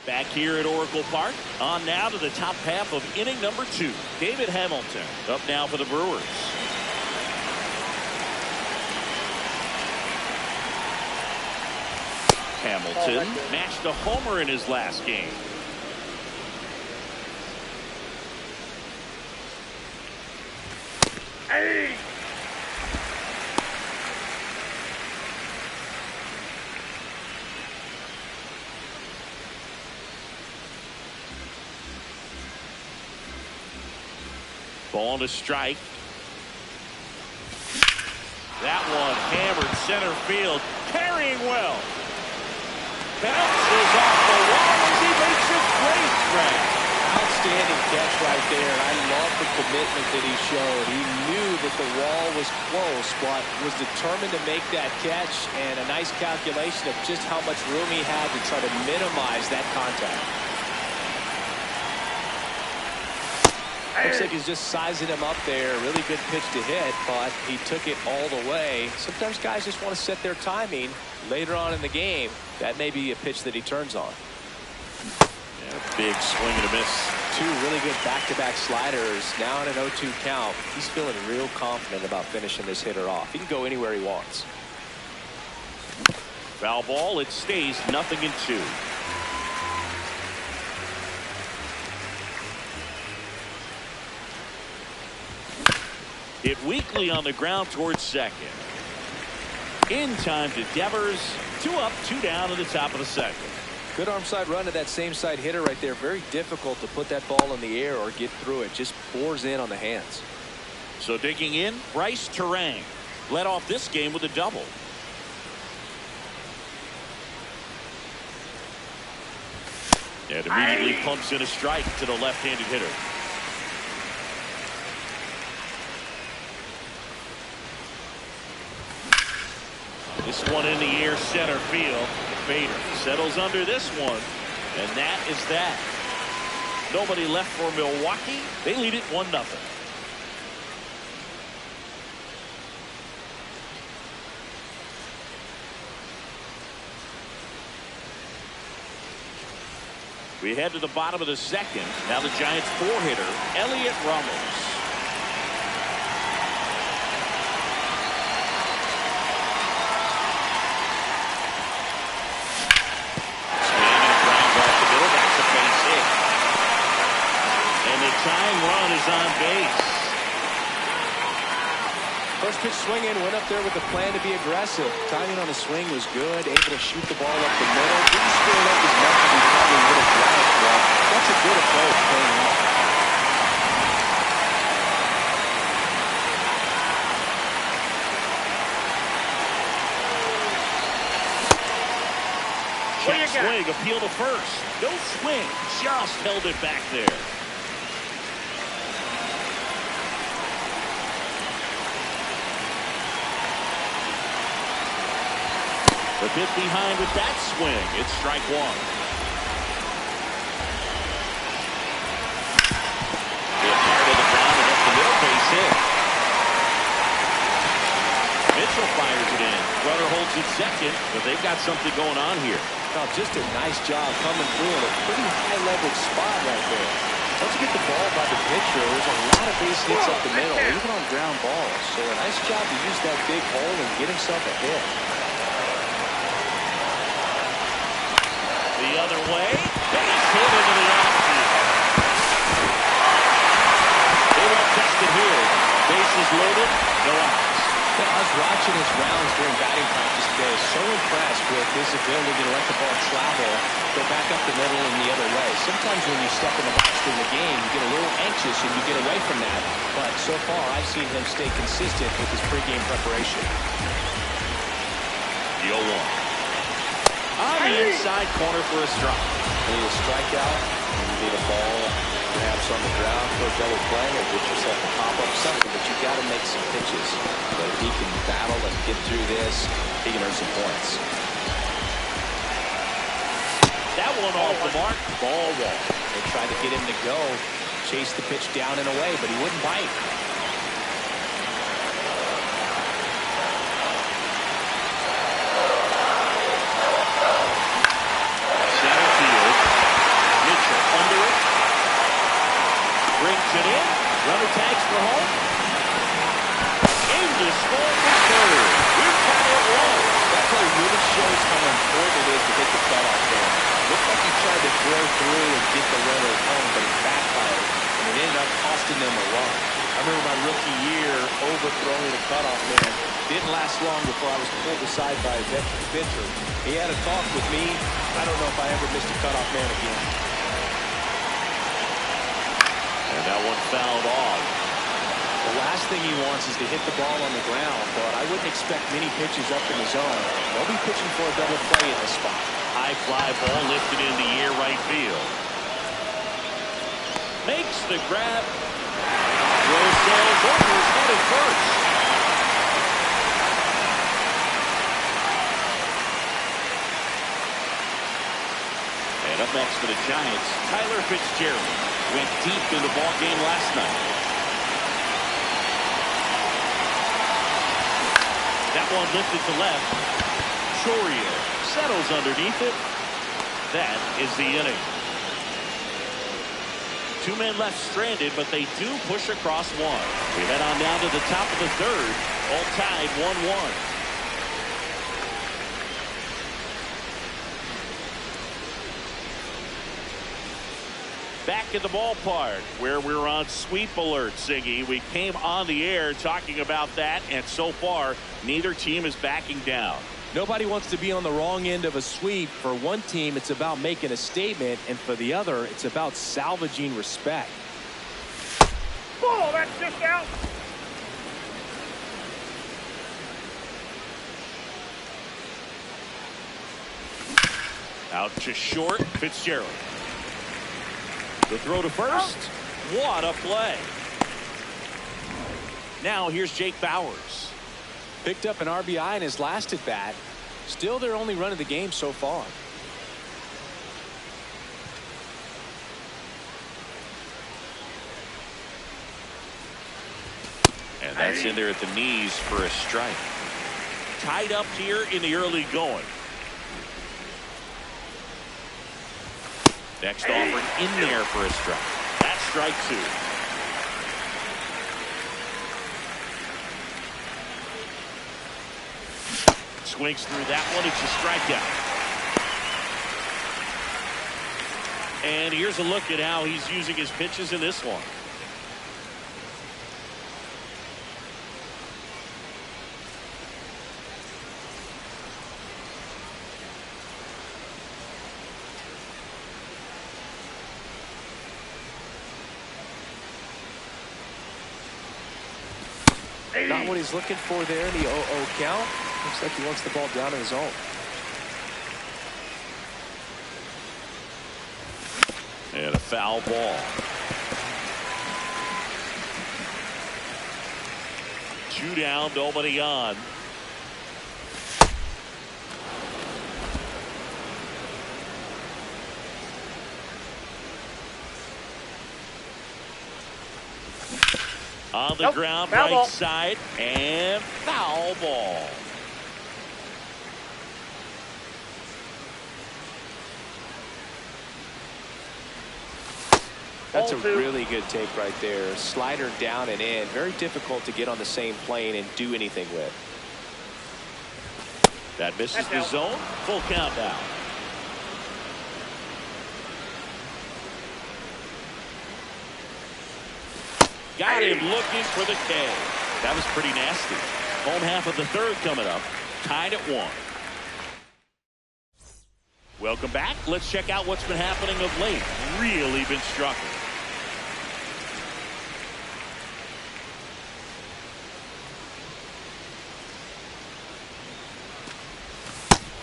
Back here at Oracle Park. On now to the top half of inning number 2. David Hamilton up now for the Brewers. Hamilton matched a homer in his last game. Hey! Ball to strike. That one hammered center field. Carrying well. Bounces off the wall as he makes a great grab. Outstanding catch right there. I love the commitment that he showed. He knew that the wall was close, but was determined to make that catch, and a nice calculation of just how much room he had to try to minimize that contact. Looks like he's just sizing him up there. Really good pitch to hit, but he took it all the way. Sometimes guys just want to set their timing later on in the game. That may be a pitch that he turns on. Yeah, big swing and a miss. 2 really good back-to-back sliders. Now in an 0-2 count. He's feeling real confident about finishing this hitter off. He can go anywhere he wants. Foul ball. It stays 0-2. Hit weakly on the ground towards second. In time to Devers. 2 up, 2 down in the top of the second. Good arm side run to that same side hitter right there. Very difficult to put that ball in the air or get through it. Just pours in on the hands. So digging in, Bryce Terang led off this game with a double. And immediately pumps in a strike to the left-handed hitter. This one in the air, center field. Bader settles under this one, and that is that. Nobody left for Milwaukee. They lead it 1-0. We head to the bottom of the second. Now the Giants 4-hitter, Elliot Ramos. Tying run is on base. First pitch swinging, went up there with a plan to be aggressive. Timing on the swing was good, able to shoot the ball up the middle. Didn't screw it up as much as he probably would have liked, but that's a good approach paying off. Check swing, appeal to first. No swing, just held it back there. A bit behind with that swing. It's strike one. Hit hard to the ground and up the middle base hit. Mitchell fires it in. Runner holds it second, but they've got something going on here. Now, just a nice job coming through in a pretty high-level spot right there. Once you get the ball by the pitcher, there's a lot of base hits up the middle, even on ground balls. So a nice job to use that big hole and get himself a hit. The other way. Base hit into the outfield. They won't test it here. Bases loaded. No outs. I was watching his rounds during batting practice today. So impressed with his ability to let the ball travel, go back up the middle and the other way. Sometimes when you step in the box during the game, you get a little anxious and you get away from that. But so far, I've seen him stay consistent with his pregame preparation. The 0-1. On the inside corner for a strike. Need a strikeout, you need a ball, perhaps on the ground for a double play, or get yourself a pop-up, something, but you've got to make some pitches. But if he can battle and get through this, he can earn some points. That one off the mark. Ball walk. They tried to get him to go, chase the pitch down and away, but he wouldn't bite. It in. Runner tags for home. Aim to score for third. We've got it one. That play really shows how important it is to hit the cutoff there. Looked like he tried to throw through and get the runner at home, but it backfired, and it ended up costing them a run. I remember my rookie year overthrowing a cutoff man. Didn't last long before I was pulled aside by a veteran pitcher. He had a talk with me. I don't know if I ever missed a cutoff man again. And that one fouled off. The last thing he wants is to hit the ball on the ground, but I wouldn't expect many pitches up in the zone. They'll be pitching for a double play in this spot. High fly ball lifted in the air right field. Makes the grab. Throw sails over his head at first. And up next for the Giants, Tyler Fitzgerald. Went deep in the ball game last night. That one lifted to left. Choria settles underneath it. That is the inning. Two men left stranded, but they do push across one. We head on down to the top of the third. All tied 1-1. Back at the ballpark where we're on sweep alert, Siggy. We came on the air talking about that, and so far, neither team is backing down. Nobody wants to be on the wrong end of a sweep. For one team, it's about making a statement, and for the other, it's about salvaging respect. Ball, that's just out. Out to short, Fitzgerald. The throw to first. What a play. Now here's Jake Bauers. Picked up an RBI in his last at bat. Still their only run of the game so far. And that's in there at the knees for a strike. Tied up here in the early going. Next offering in there for a strike. That's strike two. Swings through that one. It's a strikeout. And here's a look at how he's using his pitches in this one. Not what he's looking for there in the 0-0 count. Looks like he wants the ball down in his own. And a foul ball. 2 down, nobody on. On the ground, Foul right ball. side, and foul ball. That's a Ball 2. really good take right there. Slider down and in. Very difficult to get on the same plane and do anything with. That misses That's the out. zone. Full count now. Got him looking for the K. That was pretty nasty. Home half of the third coming up. Tied at 1. Welcome back. Let's check out what's been happening of late. Really been struggling.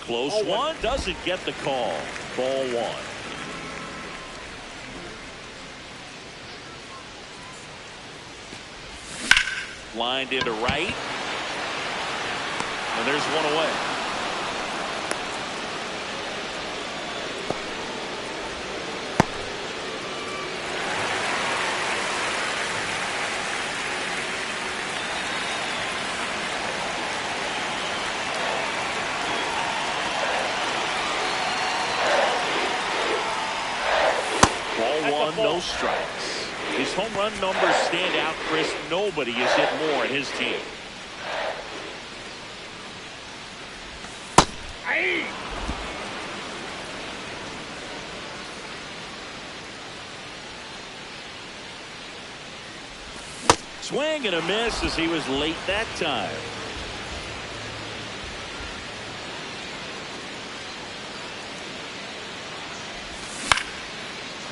Close one. Doesn't get the call. Ball 1. Lined into right. And there's one away. Ball 1, no strikes. His home run numbers stand out, Chris. Nobody has hit more in his team. Swing and a miss as he was late that time.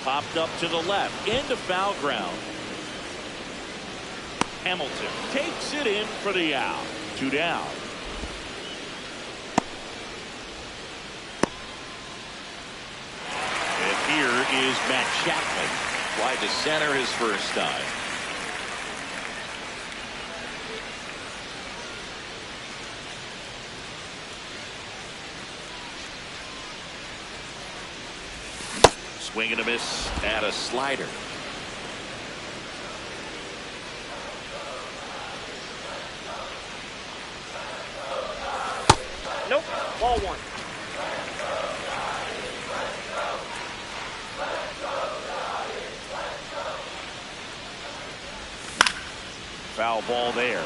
Popped up to the left into foul ground. Hamilton takes it in for the out. 2 down. And here is Matt Chapman. Wide to center his first time. Swing and a miss at a slider. Nope. Ball 1. Foul ball there.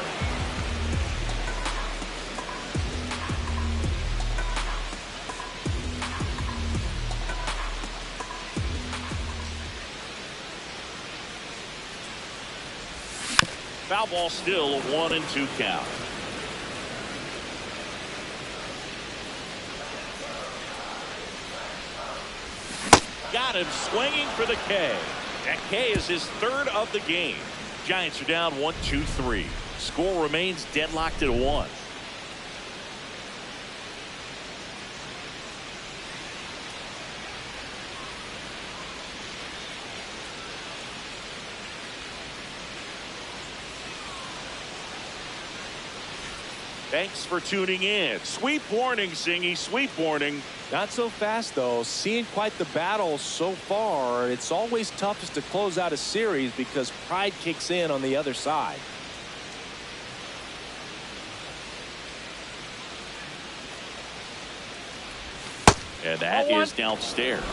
Foul ball still a 1-2 count. Got him swinging for the K. That K is his third of the game. Giants are down 1-2-3. Score remains deadlocked at 1. Thanks for tuning in. Sweep warning, Singy. Sweep warning. Not so fast, though. Seeing quite the battle so far. It's always toughest to close out a series because pride kicks in on the other side. And that is downstairs.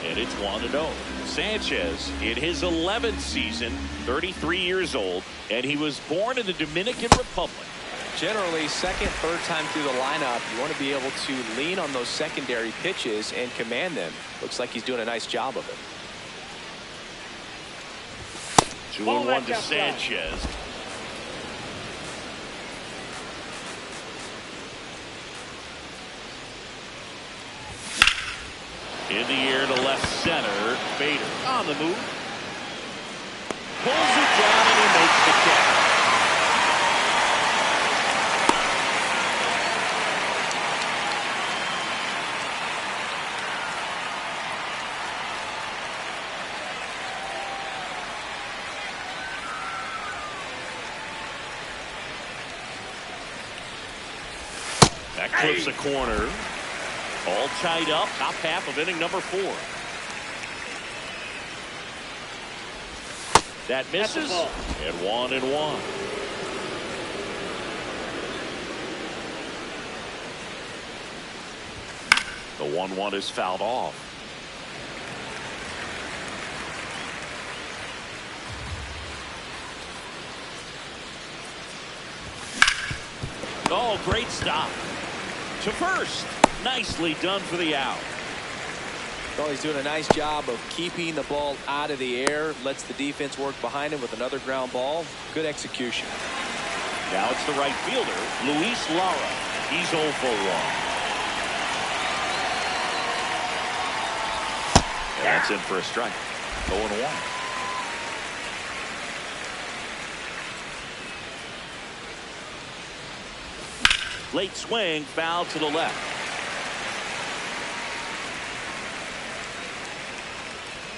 And it's 1-0. Sanchez in his 11th season, 33 years old, and he was born in the Dominican Republic. Generally, second, third time through the lineup, you want to be able to lean on those secondary pitches and command them. Looks like he's doing a nice job of it. 2-1 to Sanchez. In the air to left center. Bader on the move. Pulls it down and he makes the catch. That clips a corner. All tied up. Top half of inning number 4. That misses. And 1-1. The 1-1 is fouled off. Oh, great stop. To first. Nicely done for the out. Well, he's doing a nice job of keeping the ball out of the air. Lets the defense work behind him with another ground ball. Good execution. Now it's the right fielder, Luis Lara. He's 0 for 1. And that's in for a strike. 0-1. Late swing, foul to the left.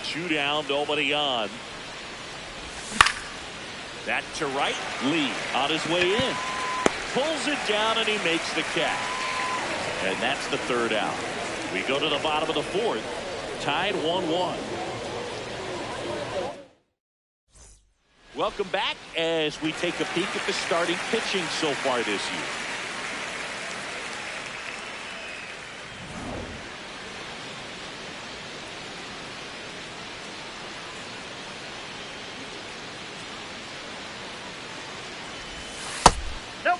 Two down, nobody on. That to right. Lee on his way in. Pulls it down and he makes the catch. And that's the 3rd out. We go to the bottom of the 4th. Tied 1-1. Welcome back as we take a peek at the starting pitching so far this year. Nope.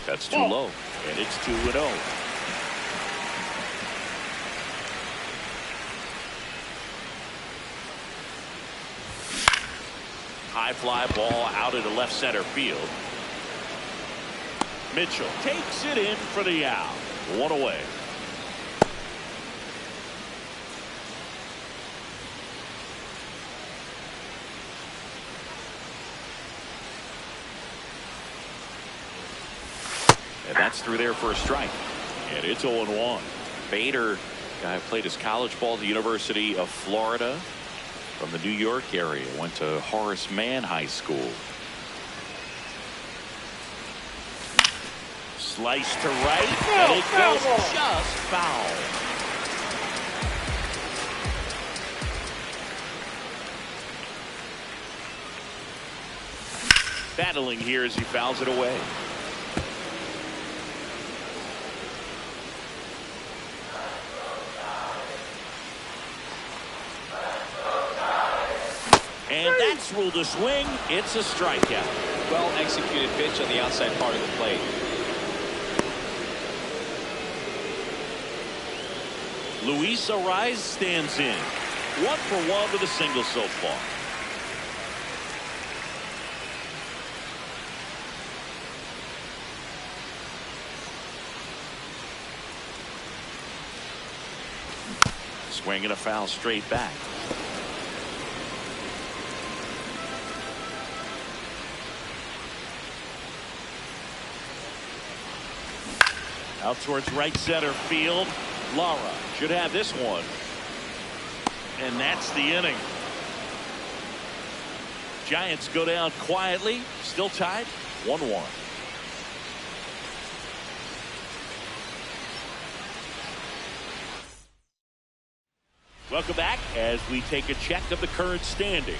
That's too low, and it's 2-0. High fly ball out into left center field. Mitchell takes it in for the out. 1 away. And that's through there for a strike. And it's 0-1. Bader, guy played his college ball at the University of Florida from the New York area. Went to Horace Mann High School. Slice to right. And it goes just foul. Battling here as he fouls it away. And that's ruled a swing. It's a strikeout. Well executed pitch on the outside part of the plate. Luis Ariz stands in. 1 for 1 with a single so far. Swing and a foul straight back. Out towards right center field. Lara should have this one. And that's the inning. Giants go down quietly. Still tied 1-1. Welcome back as we take a check of the current standings.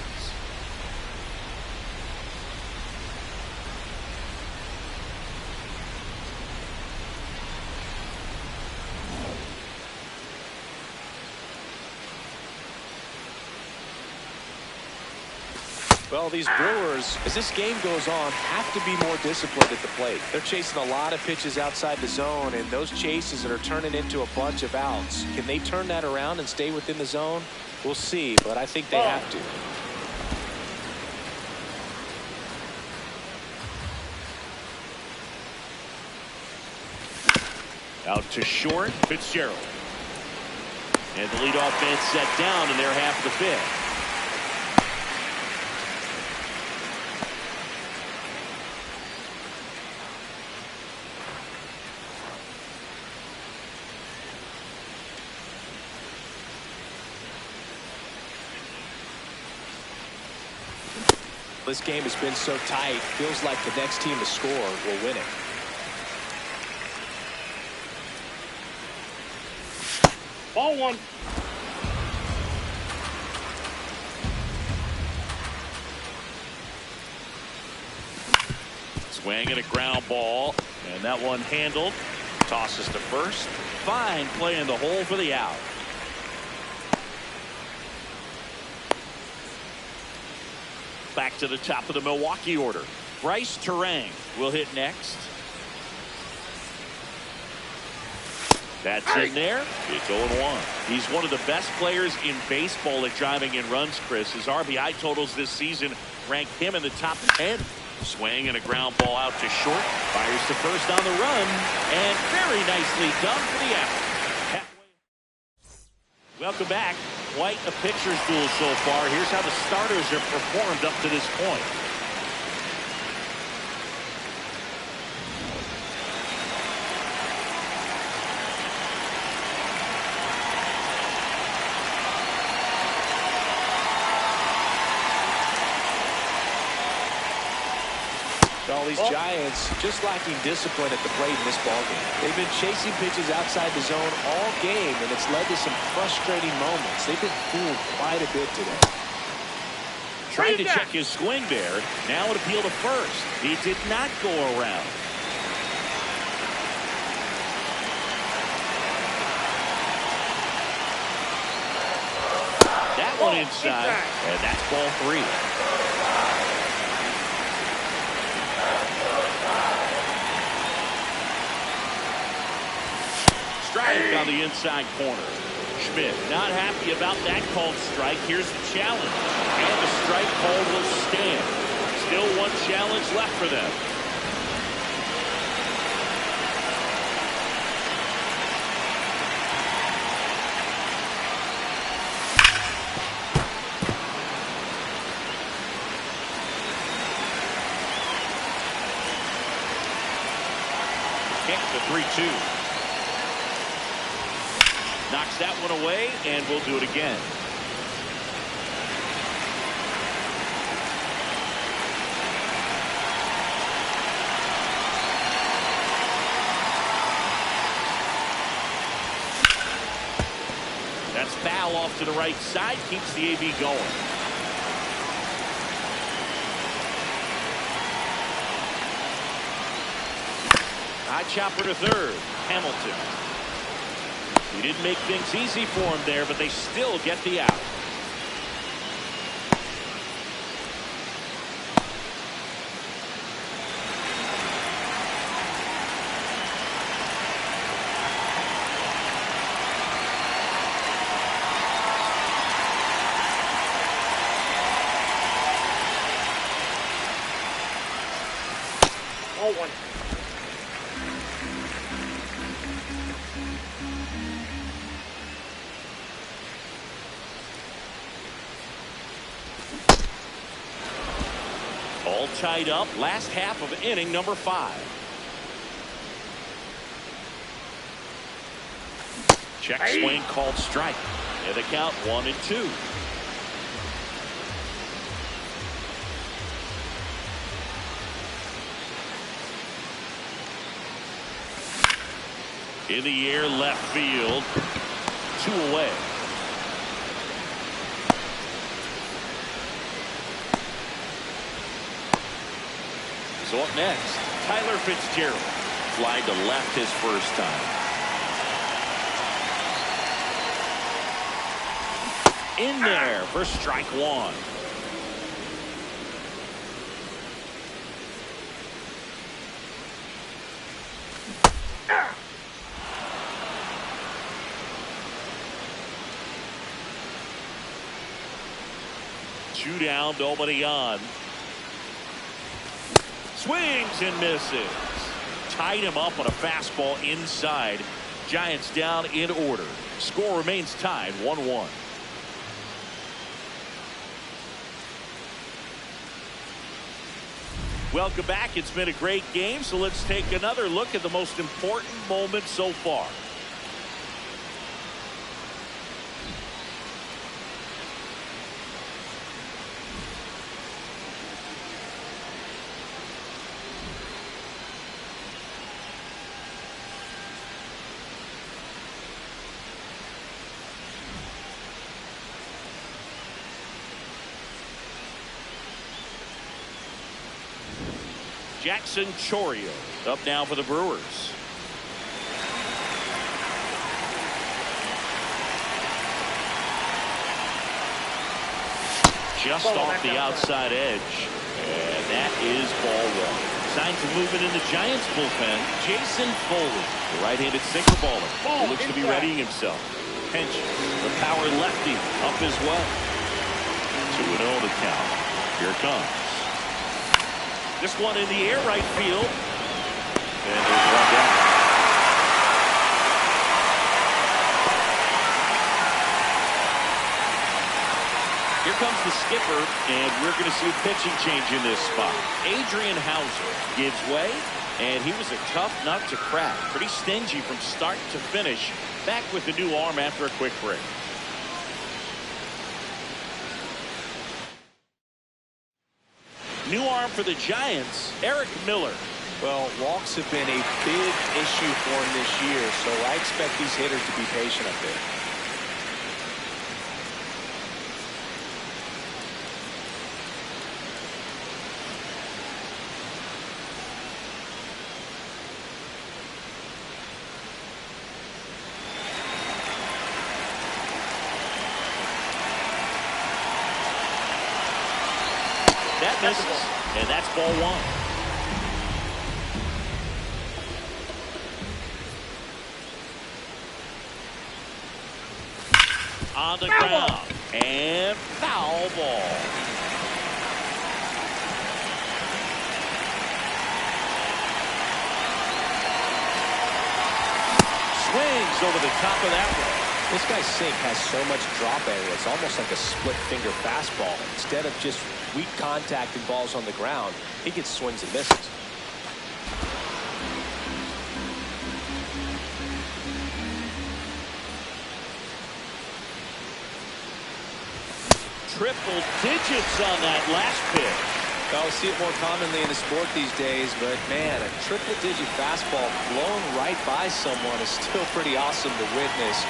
Well, these Brewers, as this game goes on, have to be more disciplined at the plate. They're chasing a lot of pitches outside the zone, and those chases that are turning into a bunch of outs. Can they turn that around and stay within the zone? We'll see, but I think they have to. Out to short, Fitzgerald. And the leadoff man set down in their half of the 5th. This game has been so tight. Feels like the next team to score will win it. Ball one. Swing and a ground ball, and that one handled. Tosses to first. Fine play in the hole for the out. Back to the top of the Milwaukee order. Bryce Terang will hit next. That's in there. It's 0-1. He's one of the best players in baseball at driving in runs, Chris. His RBI totals this season rank him in the top 10. Swing and a ground ball out to short. Fires to first on the run. And very nicely done for the out. Welcome back. Quite a pitcher's duel so far. Here's how the starters have performed up to this point. All these Giants just lacking discipline at the plate in this ballgame. They've been chasing pitches outside the zone all game, and it's led to some frustrating moments. They've been fooled quite a bit today. Trying to check his swing there. Now an appeal to first. He did not go around. That one inside, and that's ball 3. Strike on the inside corner. Schmidt not happy about that called strike. Here's the challenge. And the strike call will stand. Still one challenge left for them. Kick the 3-2. Knocks that one away, and we'll do it again. That's foul off to the right side. Keeps the AB going. High chopper to third. Hamilton. He didn't make things easy for him there, but they still get the out. Ball one. All tied up. Last half of inning number 5. Check swing called strike. And the count 1-2. In the air, left field. 2 away. So up next, Tyler Fitzgerald. Fly to left his first time. In there for strike 1. Two down, nobody on. Swings and misses. Tied him up on a fastball inside. Giants down in order. Score remains tied 1-1. Welcome back. It's been a great game, so let's take another look at the most important moment so far. Jackson Chourio up now for the Brewers. Just off the outside edge. And that is ball one. Signs of movement in the Giants bullpen. Jason Foley, the right-handed sinker baller, who looks to be readying himself. Pinch, the power lefty, up as well. 2-0 to count. Here it comes. This one in the air right field. And there's one down. Here comes the skipper, and we're going to see a pitching change in this spot. Adrian Hauser gives way, and he was a tough nut to crack. Pretty stingy from start to finish. Back with the new arm after a quick break. New arm for the Giants, Eric Miller. Well, walks have been a big issue for him this year, so I expect these hitters to be patient up there. That misses, and that's ball one. On the ground, and foul ball. Swings over the top of that one. This guy's sink has so much drop area. It's almost like a split finger fastball. Instead of just weak contact and balls on the ground, he gets swings and misses. Triple digits on that last pitch. I'll see it more commonly in the sport these days, but man, a triple-digit fastball blown right by someone is still pretty awesome to witness.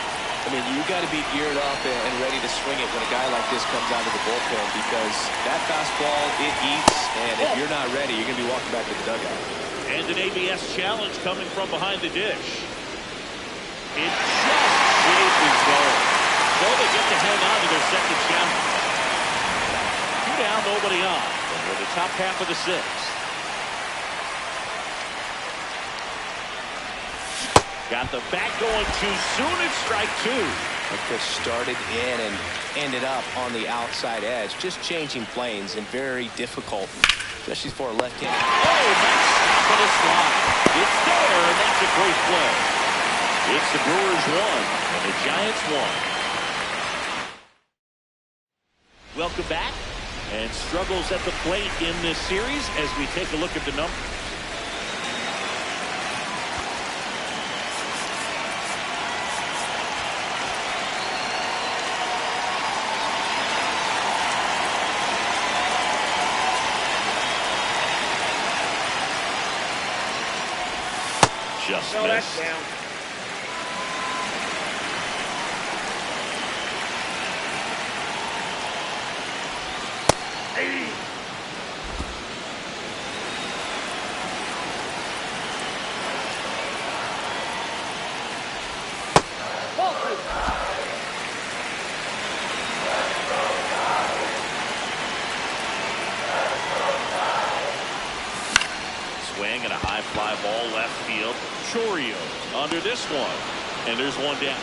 I mean, you got to be geared up and ready to swing it when a guy like this comes out of the bullpen, because that fastball, it eats, and if you're not ready, you're going to be walking back to the dugout. And an ABS challenge coming from behind the dish. It just shaved his goal. So they get to hang on to their second challenge. 2 down, nobody on. And we're in the top half of the sixth. Got the bat going too soon. It's strike two. The pitch started in and ended up on the outside edge, just changing planes, and very difficult, especially for a left-hander. Oh, nice stop on the slide. It's there, and that's a great play. It's the Brewers 1 and the Giants 1. Welcome back. And struggles at the plate in this series as we take a look at the numbers. Just missed. Down. Swing and a high fly ball left field. Chourio under this one. And there's one down.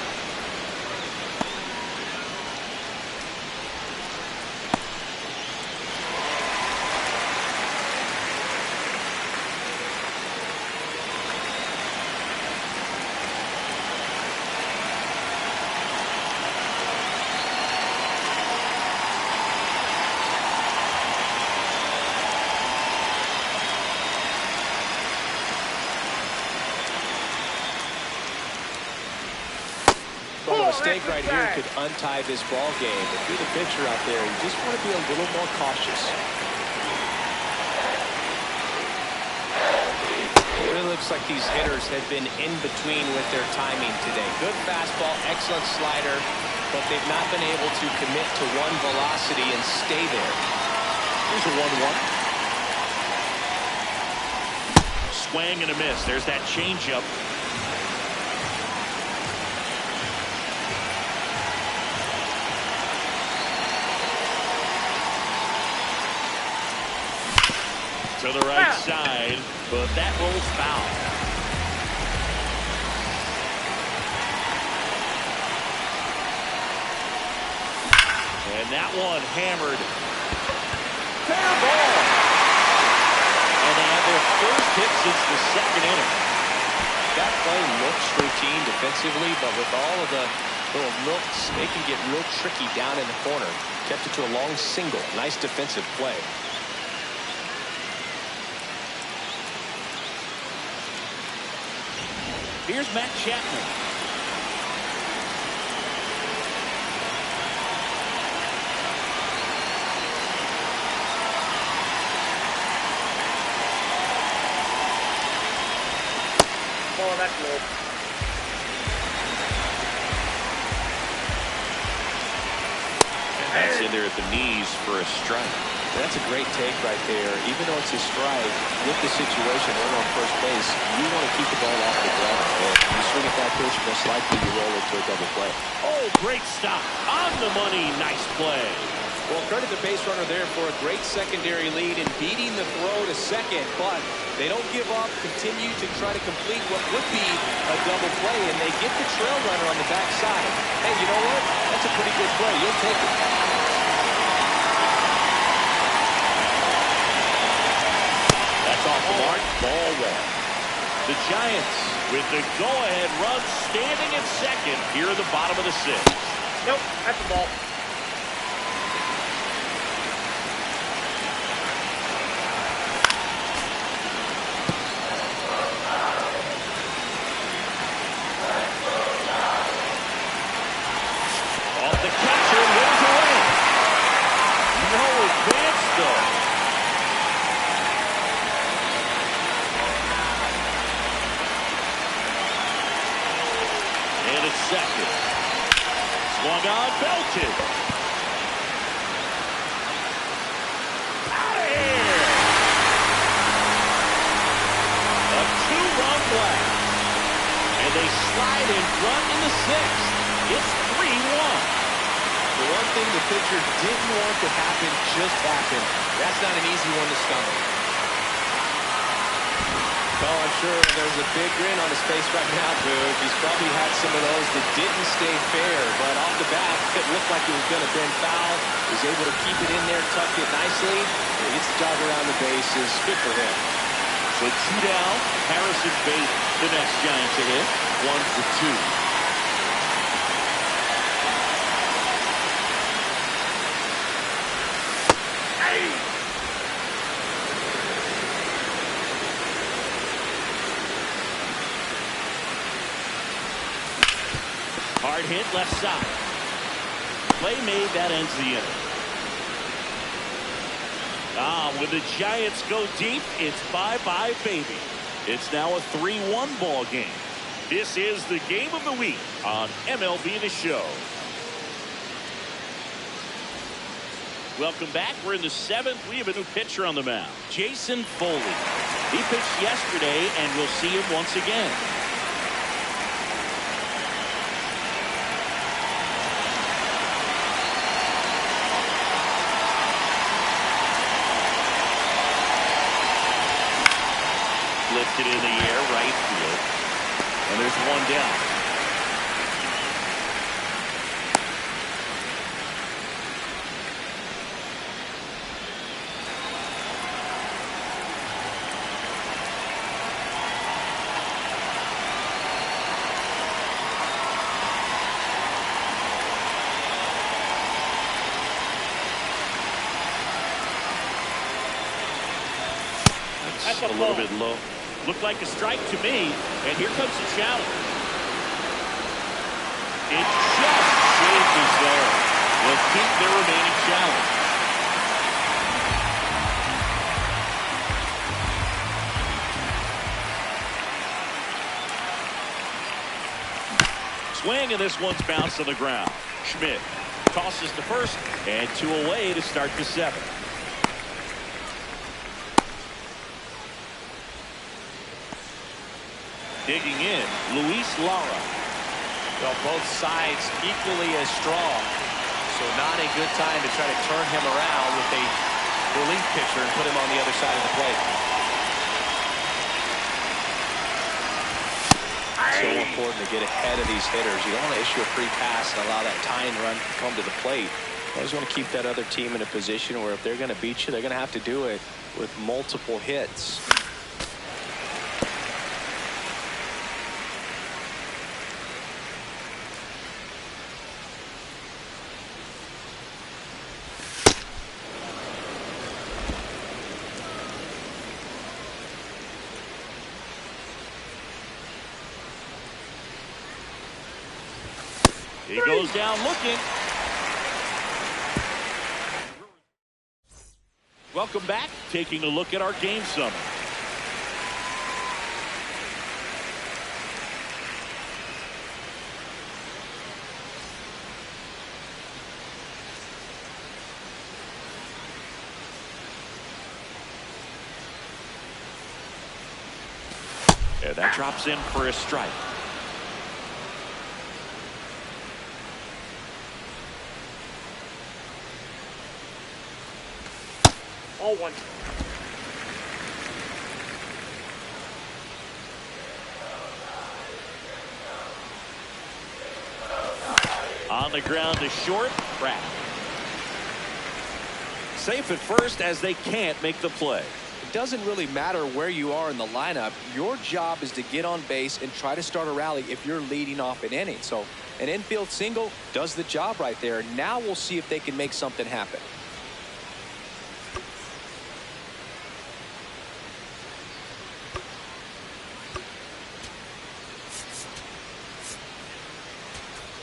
A mistake right here could untie this ball game. If you're the pitcher out there, you just want to be a little more cautious. It really looks like these hitters have been in between with their timing today. Good fastball, excellent slider, but they've not been able to commit to one velocity and stay there. Here's a 1-1. swing and a miss. There's that changeup. To the right side, but that rolls foul. And that one hammered. Fair ball. And they have their first hit since the second inning. That play looks routine defensively, but with all of the little nooks, they can get real tricky down in the corner. Kept it to a long single. Nice defensive play. Here's Matt Chapman. Oh, that's low. And that's in there at the knees for a strike. That's a great take right there. Even though it's a strike, with the situation, runner on first base, you want to keep the ball off the ground. And you swing at that pitch, most likely you roll it to a double play. Oh, great stop. On the money. Nice play. Well, credit the base runner there for a great secondary lead and beating the throw to second, but they don't give up, continue to try to complete what would be a double play, and they get the trail runner on the backside. Hey, you know what? That's a pretty good play. You'll take it. Off the mark, ball one. The Giants with the go-ahead run standing at second here in the bottom of the sixth. Nope, that's the ball. Off the catcher, moves away. No advance though. Second. Swung on, belted. Out of here. A two-run blast. And they slide in front in the sixth. It's 3-1. The one thing the pitcher didn't want to happen just happened. That's not an easy one to stomach. Oh, I'm sure there's a big grin on his face right now, Boog. He's probably had some of those that didn't stay fair, but off the bat, it looked like it was going to bend foul. He was able to keep it in there, tucked it nicely. He gets the job around the bases. Good for him. So 2 down. Harrison Bates, the next Giant to hit. 1 for 2. Hard hit left side. Play made, that ends the inning. When the Giants go deep, it's bye-bye, baby. It's now a 3-1 ball game. This is the game of the week on MLB The Show. Welcome back. We're in the 7th. We have a new pitcher on the mound, Jason Foley. He pitched yesterday, and we'll see him once again. Lifted in the air, right field. And there's one down. That's a little bit low. Looked like a strike to me, and here comes the challenge. It just saved his there. Will keep their remaining challenge. Swing, and this one's bounced on the ground. Schmidt tosses to first, and 2 away to start the 7th. Digging in, Luis Lara. Well, both sides equally as strong. So not a good time to try to turn him around with a relief pitcher and put him on the other side of the plate. So important to get ahead of these hitters. You don't want to issue a free pass and allow that tying run to come to the plate. You always want to keep that other team in a position where if they're going to beat you, they're going to have to do it with multiple hits. He goes down looking. Welcome back. Taking a look at our game summary. Yeah, that drops in for a strike. All one. On the ground to short. Pratt. Safe at first as they can't make the play. It doesn't really matter where you are in the lineup. Your job is to get on base and try to start a rally if you're leading off an inning. So an infield single does the job right there. Now we'll see if they can make something happen.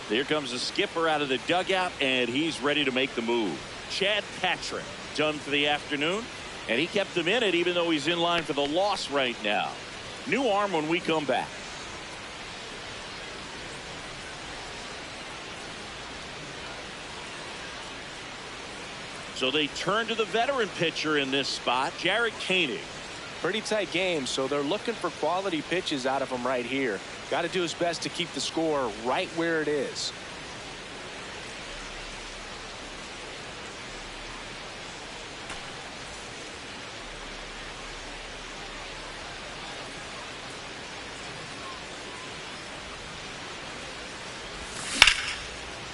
Here comes the skipper out of the dugout, and he's ready to make the move. Chad Patrick done for the afternoon, and he kept him in it even though he's in line for the loss right now. New arm when we come back. So they turn to the veteran pitcher in this spot, Jarrett Koenig. Pretty tight game, so they're looking for quality pitches out of him right here. Got to do his best to keep the score right where it is.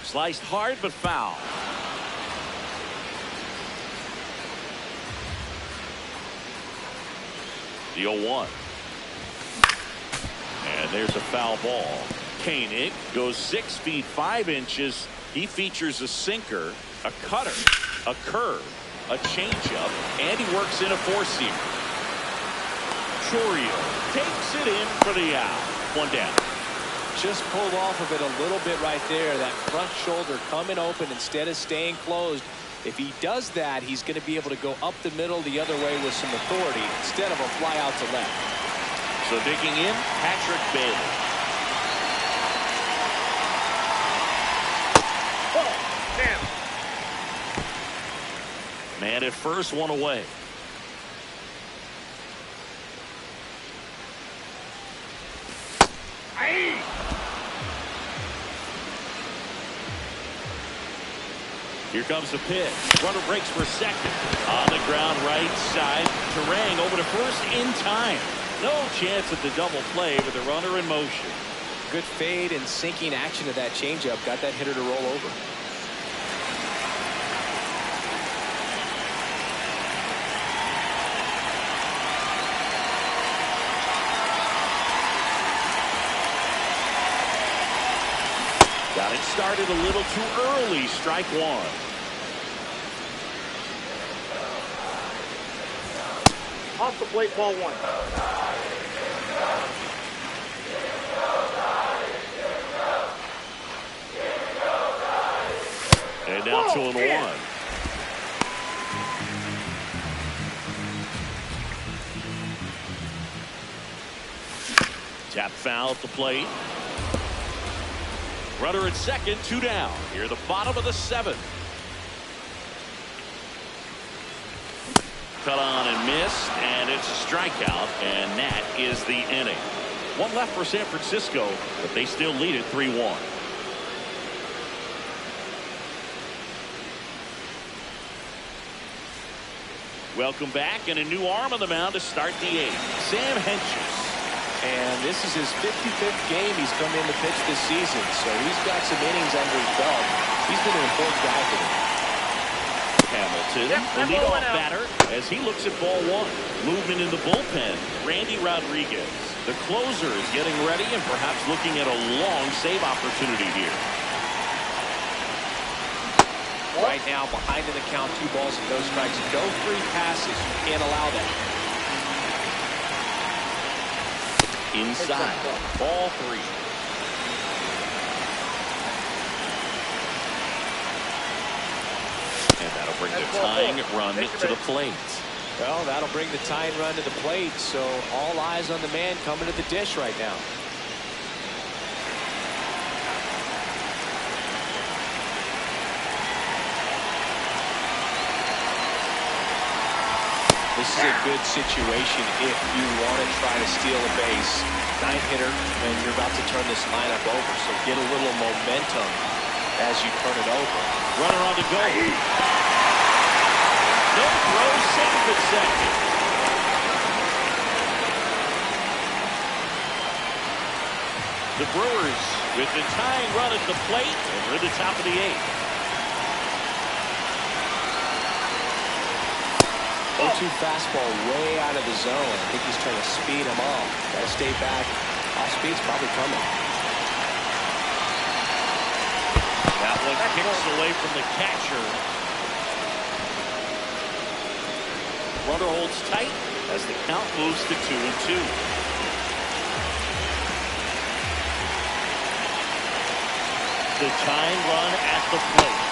Sliced hard but foul. The 0-1. And there's a foul ball. Koenig goes 6 feet 5 inches. He features a sinker, a cutter, a curve, a changeup, and he works in a four-seamer. Chorio takes it in for the out. One down. Just pulled off of it a little bit right there. That front shoulder coming open instead of staying closed. If he does that, he's going to be able to go up the middle the other way with some authority instead of a fly out to left. So digging in, Patrick Bailey. Oh, damn. Man at first, one away. Aye. Here comes the pitch. Runner breaks for second. On the ground right side. Terang over to first in time. No chance at the double play with the runner in motion. Good fade and sinking action of that changeup. Got that hitter to roll over. Got it started a little too early. Strike one. Off the plate, ball one. And now 2-1. Tap foul at the plate. Runner at second, 2 down. Here the bottom of the 7th. Cut on and missed, and it's a strikeout, and that is the inning. One left for San Francisco, but they still lead it 3-1. Welcome back, and a new arm on the mound to start the 8th. Sam Hentges. And this is his 55th game he's come in to pitch this season, so he's got some innings under his belt. He's been an important guy for them. Hamilton, the leadoff batter, as he looks at ball 1. Movement in the bullpen, Randy Rodriguez. The closer is getting ready and perhaps looking at a long save opportunity here. Right now, behind in the count, 2 balls and no strikes. No free passes. You can't allow that. Inside, ball 3. And that'll bring the tying run to the plate. Well, that'll bring the tying run to the plate, so all eyes on the man coming to the dish right now. This is a good situation if you want to try to steal a base. 9-hitter, and you're about to turn this lineup over, so get a little momentum as you turn it over. Runner on the go. No throw, safe at second. The Brewers with the tying run at the plate, and we're at the top of the 8th. 0-2 fastball way out of the zone. I think he's trying to speed him off. Got to stay back. Off speed's probably coming. That one kicks away from the catcher. Runner holds tight as the count moves to 2-2. The tying run at the plate.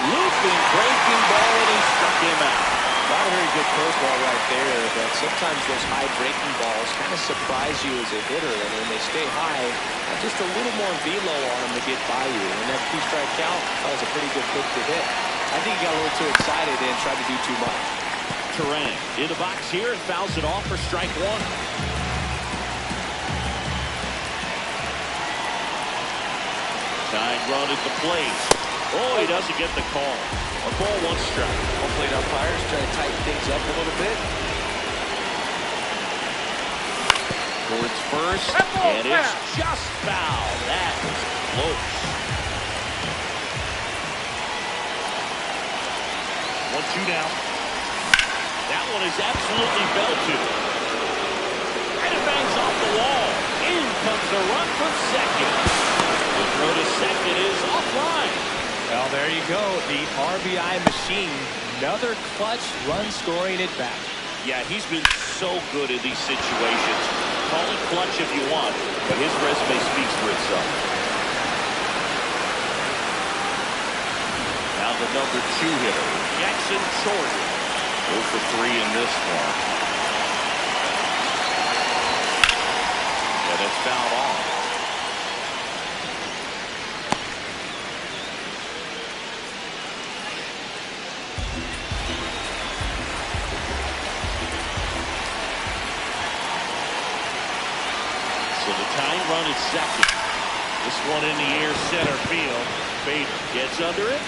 Looping, breaking ball, and he struck him out. Not a very good curveball right there, but sometimes those high breaking balls kind of surprise you as a hitter, and when they stay high, just a little more velo on them to get by you. And that 2-strike count, that was a pretty good pitch to hit. I think he got a little too excited and tried to do too much. Turan in the box here and fouls it off for strike 1. Tying run at the plate. Oh, he doesn't get the call. A ball, 1 strike. Home plate umpires try to tighten things up a little bit. Towards first, and it's just foul. That was close. 1-2 now. That one is absolutely belted. And it bangs off the wall. In comes the run from second. The throw to second is offline. Well, there you go. The RBI machine. Another clutch run scoring at bat. Yeah, he's been so good in these situations. Call it clutch if you want, but his resume speaks for itself. Now the number 2 hitter, Jackson Jordan. 0 for 3 in this one. And it's fouled off. So the tying run at second. This one in the air, center field. Bader gets under it.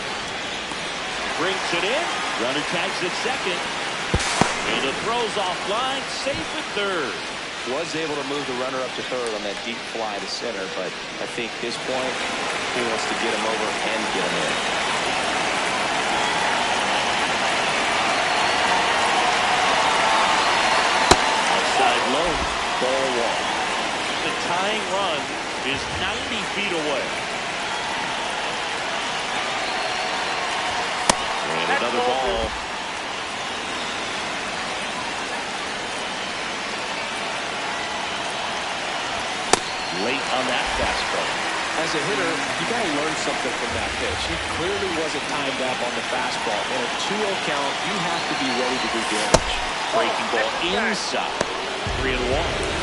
Brings it in. Runner tags at second. And the throw's offline. Safe at third. Was able to move the runner up to third on that deep fly to center, but I think at this point he wants to get him over and get him in. Outside low. Ball 1. The tying run is 90 feet away. And another ball. Late on that fastball. As a hitter, you got to learn something from that pitch. He clearly wasn't timed up on the fastball. In a 2-0 count, you have to be ready to do damage. Breaking ball inside. 3-1.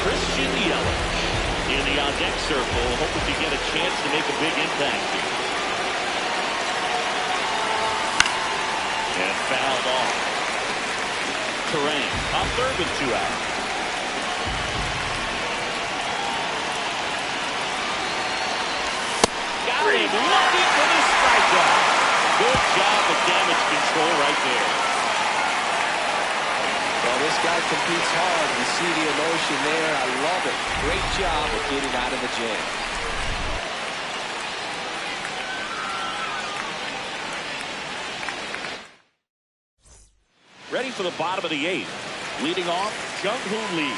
Christian Yelich in the on-deck circle, hoping to get a chance to make a big impact here. And fouled off. Turan on third with 2 out. him looking for the strikeout. Good job of damage control right there. Well, this guy competes hard. You see the emotion there. I love it. Great job of getting out of the jam. Ready for the bottom of the 8th. Leading off, Jung-Hoo Lee.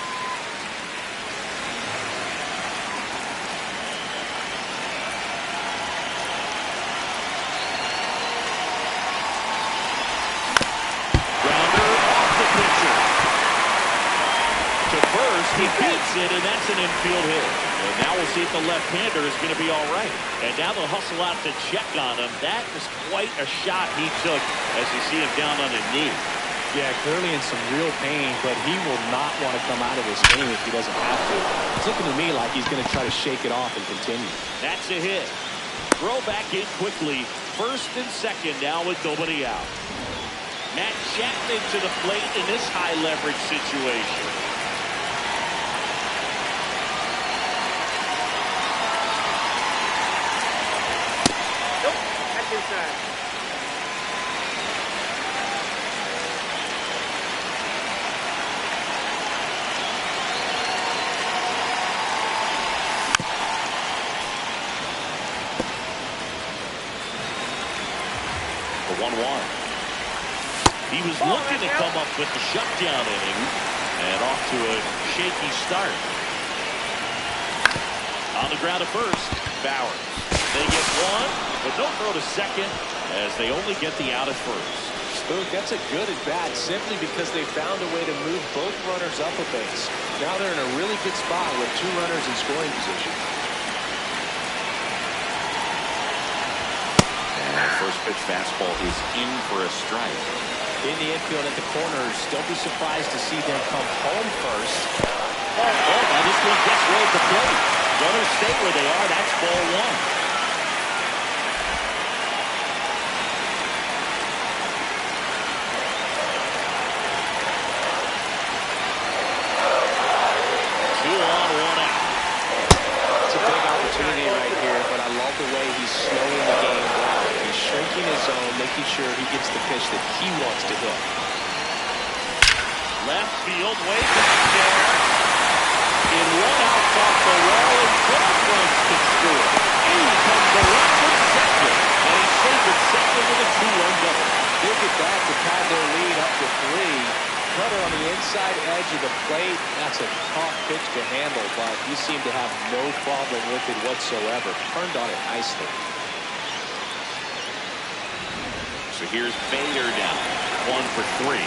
Grounder off the pitcher. To first, he beats it, and that's an infield hit. And now we'll see if the left-hander is going to be all right. And now they'll hustle out to check on him. That was quite a shot he took as you see him down on his knee. Yeah, clearly in some real pain, but he will not want to come out of this game if he doesn't have to. It's looking to me like he's going to try to shake it off and continue. That's a hit. Throw back in quickly. First and second now with nobody out. Matt Chapman to the plate in this high leverage situation. Nope, that's inside. The 1-1. He was looking to come up with the shutdown inning and off to a shaky start. On the ground at first, Bowers. They get one, but don't throw to second as they only get the out at first. Spook, that's a good at bat simply because they found a way to move both runners up a base. Now they're in a really good spot with 2 runners in scoring position. That first pitch fastball is in for a strike. In the infield at the corners, don't be surprised to see them come home first. Oh, now this one gets way to play. Runners stay where they are. That's ball 1. Making sure he gets the pitch that he wants to hit. Left field, way back there. In one out off the wall, and both runs can score. In comes the run from second, and he's safe at second with a 2-run double. Look at that to pad their lead up to 3. Cutter on the inside edge of the plate. That's a tough pitch to handle, but he seemed to have no problem with it whatsoever. Turned on it nicely. So here's Bader down, 1 for 3.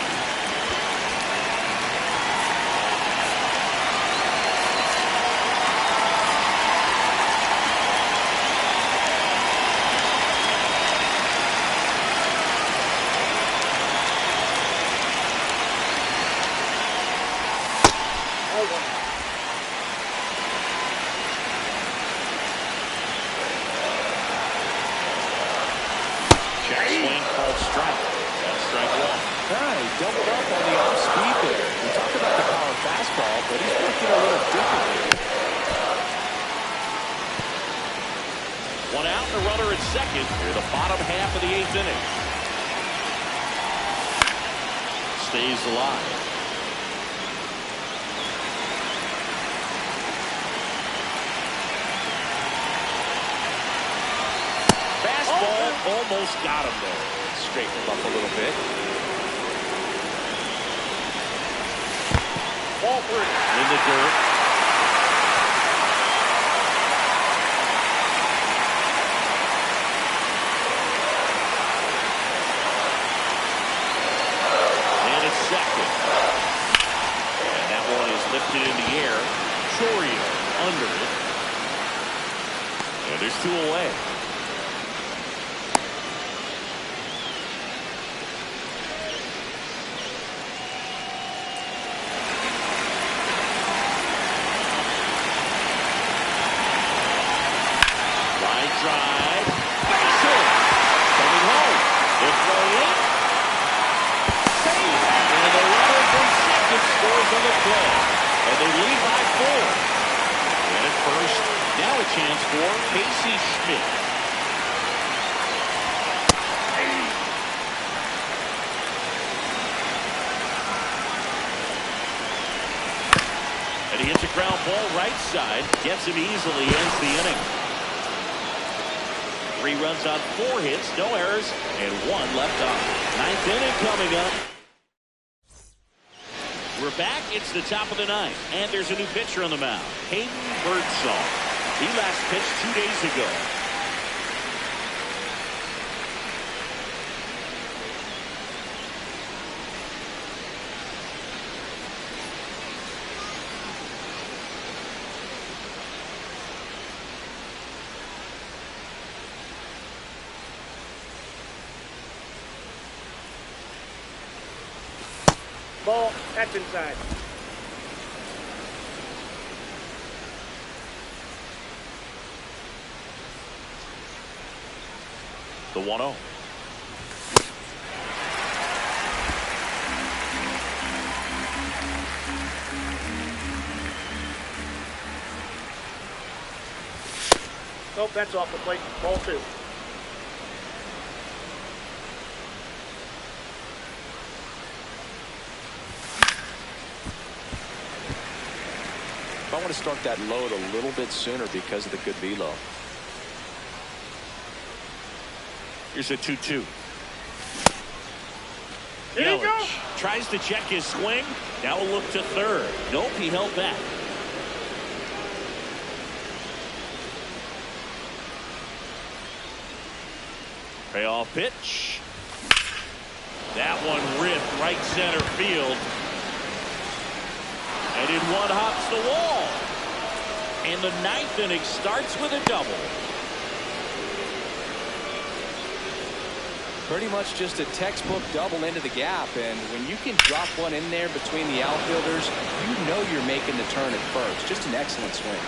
Check swing called strike. That's strike 1. Yeah, he doubled up on the off speed there. We talked about the power fastball, but he's working a little differently. 1 out and a runner at second near the bottom half of the 8th inning. Stays alive. Fastball almost got him there. Straighten him up a little bit. Ball 3. In the dirt. And it's second. And that one is lifted in the air. Chorio under it. And there's 2 away. Drive. Short. Coming home. They'll throw in. Safe. And the runner from second scores on the play. And they lead by 4. And at first, now a chance for Casey Schmidt. ball right side. Gets him easily, ends the inning. 3 runs on 4 hits, no errors, and 1 left on. 9th inning coming up. We're back. It's the top of the 9th, and there's a new pitcher on the mound, Hayden Birdsong. He last pitched 2 days ago. Ball. That's inside. The 1-0. Nope, that's off the plate. Ball 2. I want to start that load a little bit sooner because of the good velo. Here's a 2-2. There you go. Yelich tries to check his swing. Now a look to third. Nope, he held back. Payoff pitch. That one ripped right center field. And in one hops the wall. And the 9th inning starts with a double. Pretty much just a textbook double into the gap, and when you can drop one in there between the outfielders, you know you're making the turn at first. Just an excellent swing.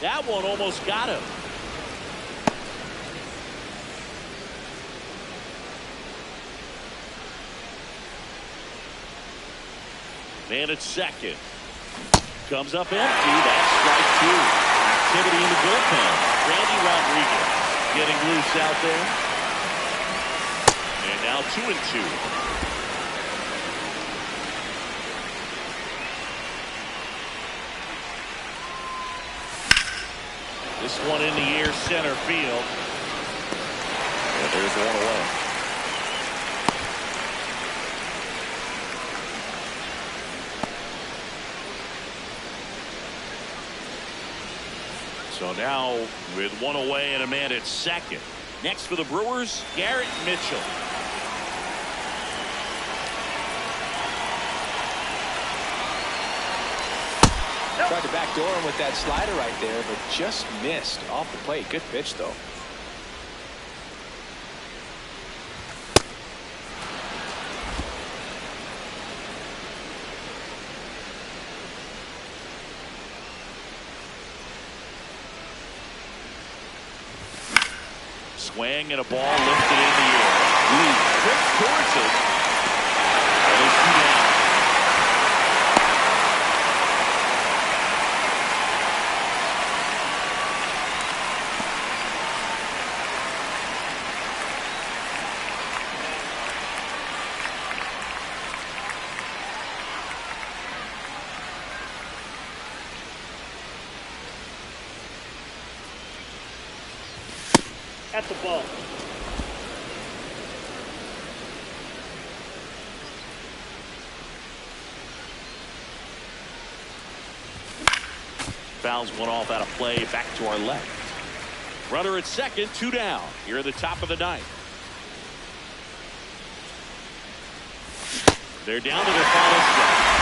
That one almost got him. Man at second. Comes up empty. That's strike 2. Activity in the bullpen. Randy Rodriguez getting loose out there. And now 2-2. This one in the air, center field. And there's one away. So now with one away and a man at second. Next for the Brewers, Garrett Mitchell. Tried to backdoor him with that slider right there, but just missed off the plate. Good pitch, though. Swing and a ball lifted in the air. Lee trips towards it. And it's 2 down. At the ball. Fouls one off out of play. Back to our left. Runner at second, 2 down. Here at the top of the 9th. They're down to their final stretch.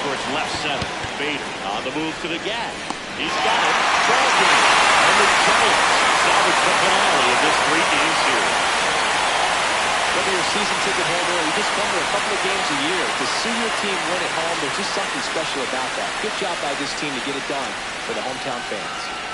Towards left center. Bader on the move to the gap. He's got it. ball game. And the Giants salvage the finale of this 3-game series. Whether you're a season ticket holder or you just come to a couple of games a year, to see your team win at home, there's just something special about that. Good job by this team to get it done for the hometown fans.